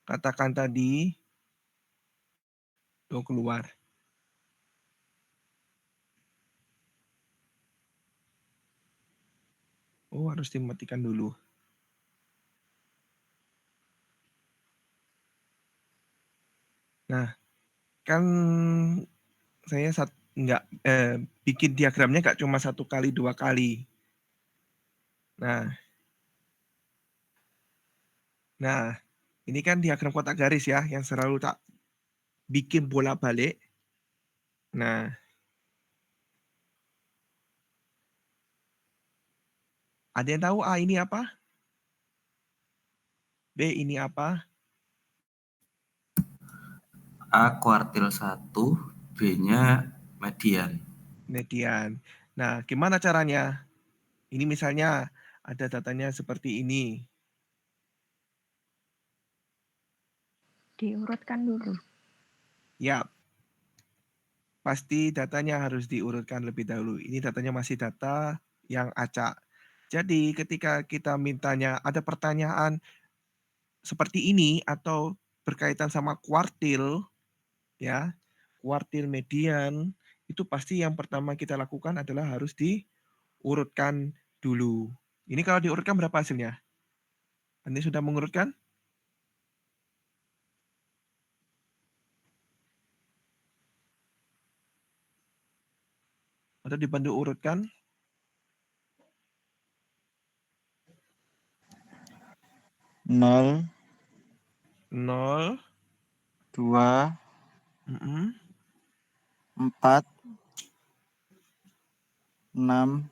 katakan tadi, keluar. Oh, harus dimatikan dulu. Nah, kan saya bikin diagramnya nggak cuma 1 kali, 2 kali. Nah, Nah, ini kan diagram kotak garis ya, yang selalu tak bikin bolak-balik. Nah, ada yang tahu A ini apa? B ini apa? A kuartil 1, B-nya median. Median. Nah, gimana caranya? Ini misalnya ada datanya seperti ini. Diurutkan dulu. Ya, pasti datanya harus diurutkan lebih dahulu. Ini datanya masih data yang acak. Jadi ketika kita mintanya ada pertanyaan seperti ini atau berkaitan sama kuartil, ya, kuartil median, itu pasti yang pertama kita lakukan adalah harus diurutkan dulu. Ini kalau diurutkan berapa hasilnya? Anda sudah mengurutkan? Atau dibantu urutkan? 0, 0, 2, 4, 6,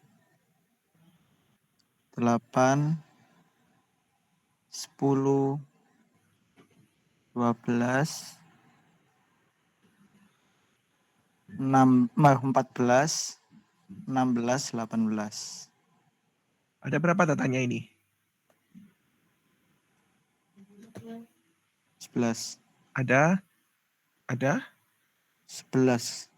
8, 10, 12, 14, 16, 18. Ada berapa datanya ini? 11. Ada 11.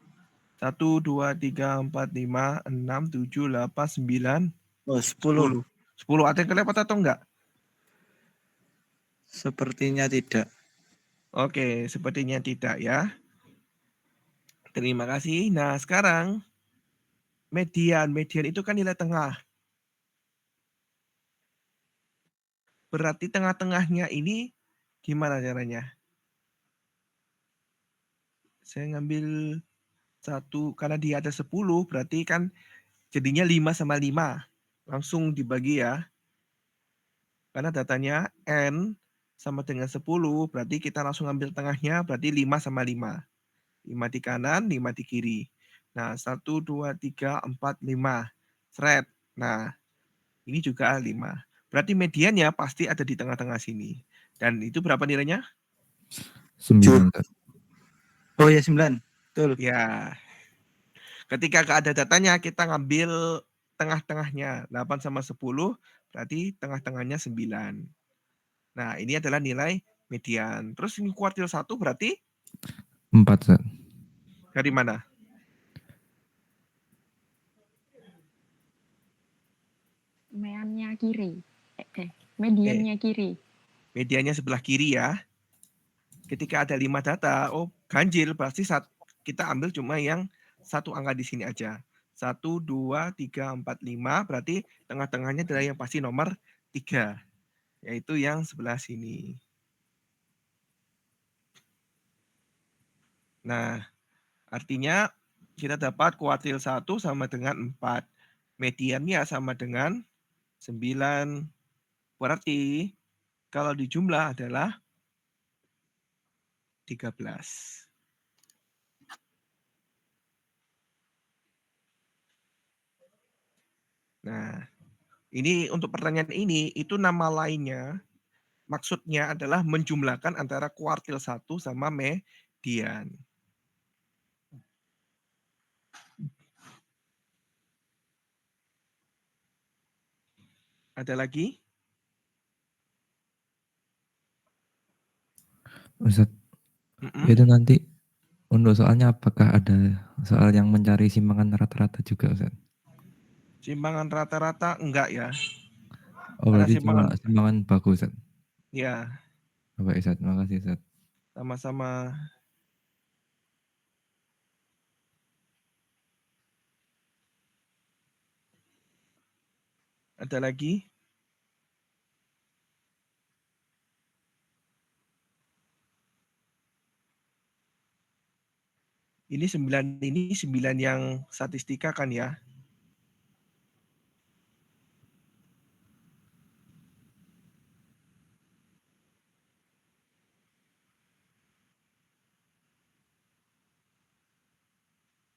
1, 2, 3, 4, 5, 6, 7, 8, 9, Oh, 10. 10. 10 ada yang kelewat atau enggak? Sepertinya tidak. Oke, sepertinya tidak ya. Terima kasih. Nah, sekarang median. Median itu kan nilai tengah. Berarti tengah-tengahnya ini gimana caranya? Saya ngambil 1, karena dia ada 10, berarti kan jadinya 5 sama 5. Langsung dibagi ya. Karena datanya N sama dengan 10, berarti kita langsung ambil tengahnya, berarti 5 sama 5. 5 di kanan, 5 di kiri. Nah, 1, 2, 3, 4, 5. Seret. Nah, ini juga 5. Berarti mediannya pasti ada di tengah-tengah sini. Dan itu berapa nilainya? 9, Ustaz. Oh ya, 9. Betul. Ya. Ketika nggak ada datanya, kita ngambil tengah-tengahnya. 8 sama 10, berarti tengah-tengahnya 9. Nah, ini adalah nilai median. Terus ini kuartil 1 berarti 4, Ustaz. dari mana? Meannya kiri. Mediannya kiri. Mediannya sebelah kiri ya. Ketika ada 5 data, oh ganjil, pasti kita ambil cuma yang satu angka di sini aja. 1, 2, 3, 4, 5, berarti tengah-tengahnya adalah yang pasti nomor 3. Yaitu yang sebelah sini. Nah, artinya kita dapat kuartil 1 sama dengan 4. Mediannya sama dengan 9. Berarti kalau dijumlah adalah 13. Nah, ini untuk pertanyaan ini, itu nama lainnya, maksudnya adalah menjumlahkan antara kuartil 1 sama median. Ada lagi? Ustaz, itu nanti untuk soalnya apakah ada soal yang mencari simpangan rata-rata juga, Ustaz? Simpangan rata-rata enggak ya. Oh, Karena berarti cuma simpangan baku, Ustaz? Ya. Baik, Ustaz. Makasih, Ustaz. Sama-sama. Ada lagi? Ini 9 yang statistika kan ya?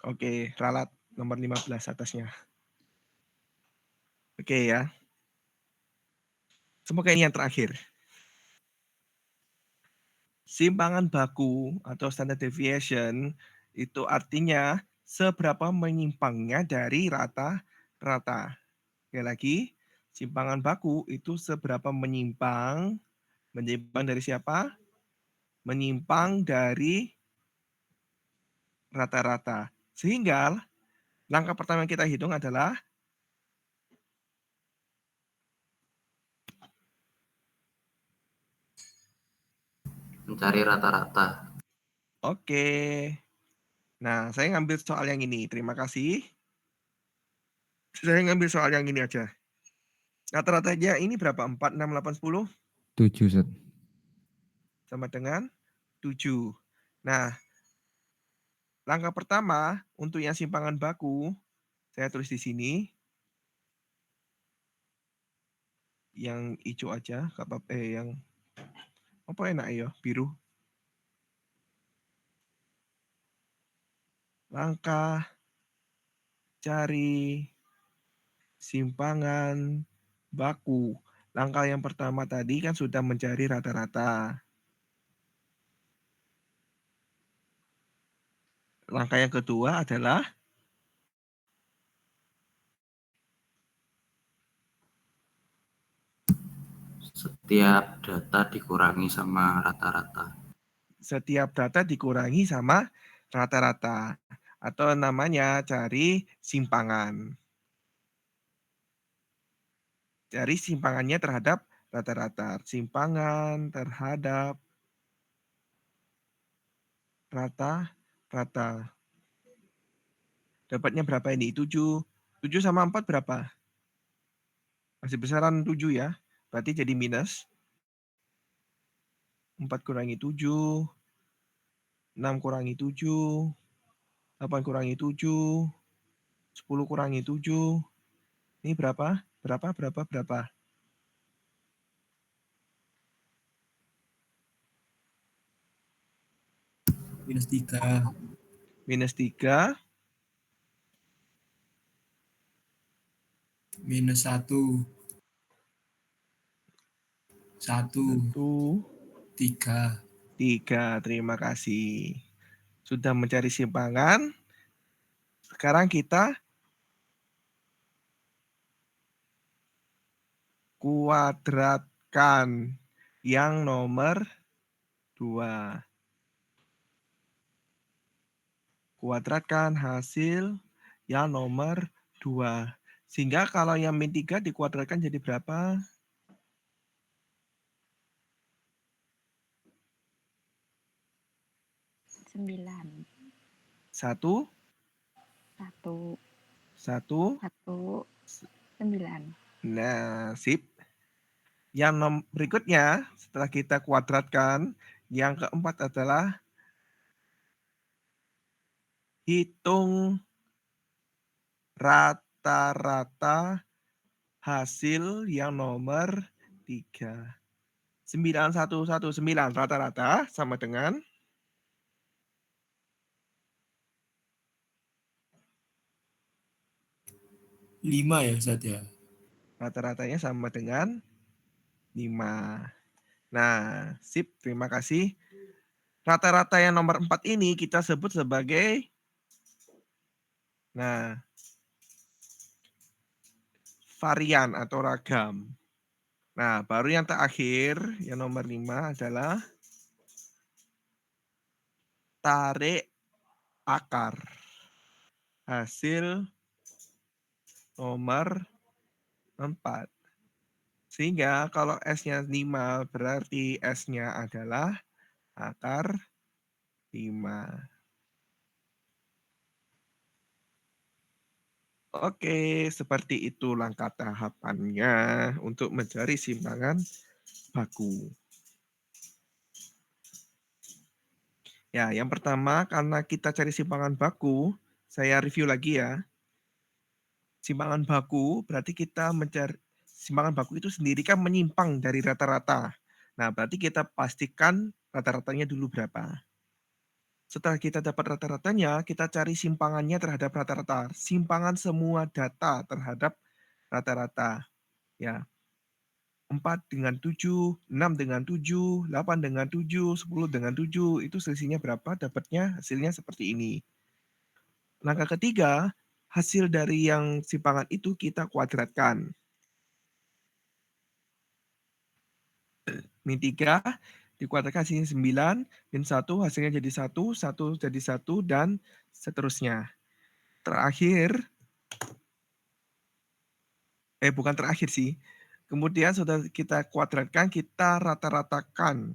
Oke, ralat nomor 15 atasnya. Oke ya. Semoga ini yang terakhir. Simpangan baku atau standard deviation itu artinya seberapa menyimpangnya dari rata-rata. Sekali lagi, simpangan baku itu seberapa menyimpang dari siapa? Menyimpang dari rata-rata. Sehingga langkah pertama yang kita hitung adalah Mencari rata-rata. oke. Nah, saya ngambil soal yang ini. Terima kasih. Saya ngambil soal yang ini aja. Rata-ratanya ini berapa? 4, 6, 8, 10? 7, Ustaz. Sama dengan 7. Nah, langkah pertama untuk yang simpangan baku, saya tulis di sini. Yang hijau aja, nggak apa-apa. Yang apa enak ya? Biru. Langkah cari simpangan baku. Langkah yang pertama tadi kan sudah mencari rata-rata. Langkah yang kedua adalah Setiap data dikurangi sama rata-rata. setiap data dikurangi sama rata-rata. Atau namanya cari simpangan. Cari simpangannya terhadap rata-rata. Simpangan terhadap rata-rata. Dapatnya berapa ini? 7. 7 sama 4 berapa? Masih besaran 7 ya. Berarti jadi minus. 4 kurangi 7. 6 kurangi 7. 8 kurangi 7. 10 kurangi 7. Ini berapa? Berapa? Minus 3. Minus 3. Minus 1. 1. 3. 3. Terima kasih. Sudah mencari simpangan. Sekarang kita kuadratkan yang nomor 2. Kuadratkan hasil yang nomor 2. Sehingga kalau yang min 3 dikuadratkan jadi berapa? 9. 1. 1. 1. 9. Nah, sip. Yang berikutnya, setelah kita kuadratkan, yang keempat adalah hitung rata-rata hasil yang nomor 3. 9119 rata-rata sama dengan 5 ya Ustaz ya. Rata-ratanya sama dengan 5. Nah, sip, terima kasih. Rata-rata yang nomor 4 ini kita sebut sebagai varian atau ragam. Nah, baru yang terakhir, yang nomor 5 adalah tarik akar. Hasil nomor 4. Sehingga kalau S-nya 5 berarti S-nya adalah akar 5. Oke, seperti itu langkah tahapannya untuk mencari simpangan baku. Ya, yang pertama karena kita cari simpangan baku, saya review lagi ya. Simpangan baku berarti kita mencari simpangan baku itu sendiri kan menyimpang dari rata-rata. Nah, berarti kita pastikan rata-ratanya dulu berapa. Setelah kita dapat rata-ratanya, kita cari simpangannya terhadap rata-rata. Simpangan semua data terhadap rata-rata. Ya. 4 dengan 7, 6 dengan 7, 8 dengan 7, 10 dengan 7. Itu selisihnya berapa? Dapatnya hasilnya seperti ini. Langkah ketiga, hasil dari yang simpangan itu kita kuadratkan. Min 3 dikuadratkan hasilnya 9, min 1 hasilnya jadi 1, 1 jadi 1, dan seterusnya. Terakhir, bukan terakhir sih. Kemudian sudah kita kuadratkan, kita rata-ratakan.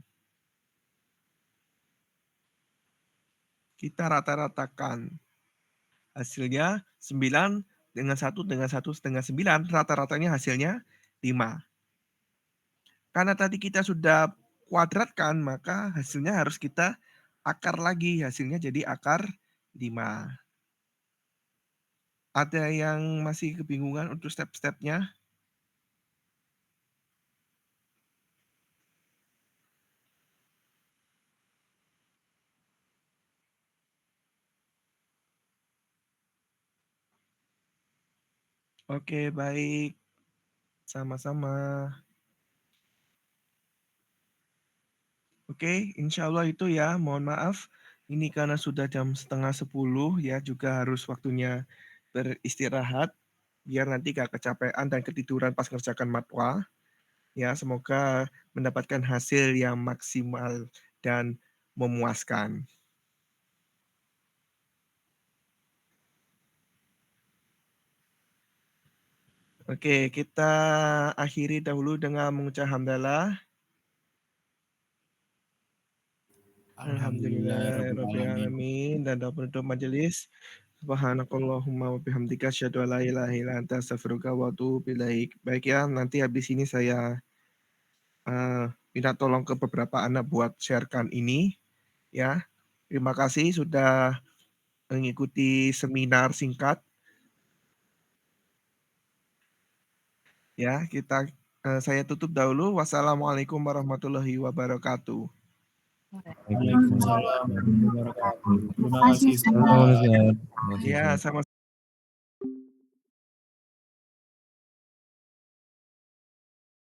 Kita rata-ratakan. Hasilnya 9 dengan 1 dengan 1 dengan 9, rata-ratanya hasilnya 5. Karena tadi kita sudah kuadratkan, maka hasilnya harus kita akar lagi. Hasilnya jadi akar 5. Ada yang masih kebingungan untuk step-stepnya? Oke, baik. Sama-sama. Oke, insya Allah itu ya. Mohon maaf, ini karena sudah jam 9:30 ya, juga harus waktunya beristirahat, biar nanti gak kecapean dan ketiduran pas ngerjakan matwa. Ya, semoga mendapatkan hasil yang maksimal dan memuaskan. Oke, kita akhiri dahulu dengan mengucap hamdalah. Alhamdulillahirrabbilalamin. Dan doa penutup majelis. Subhanakallahumma wa bihamdika asyhadu an la ilaha illa anta astaghfiruka wa atubu ilaik. Baik ya, nanti habis ini saya minta tolong ke beberapa anak buat sharekan ini ya. Terima kasih sudah mengikuti seminar singkat. Ya, saya tutup dahulu. Wassalamualaikum warahmatullahi wabarakatuh. Waalaikumsalam warahmatullahi wabarakatuh. Terima kasih. Halo, Ustaz. Ya, sama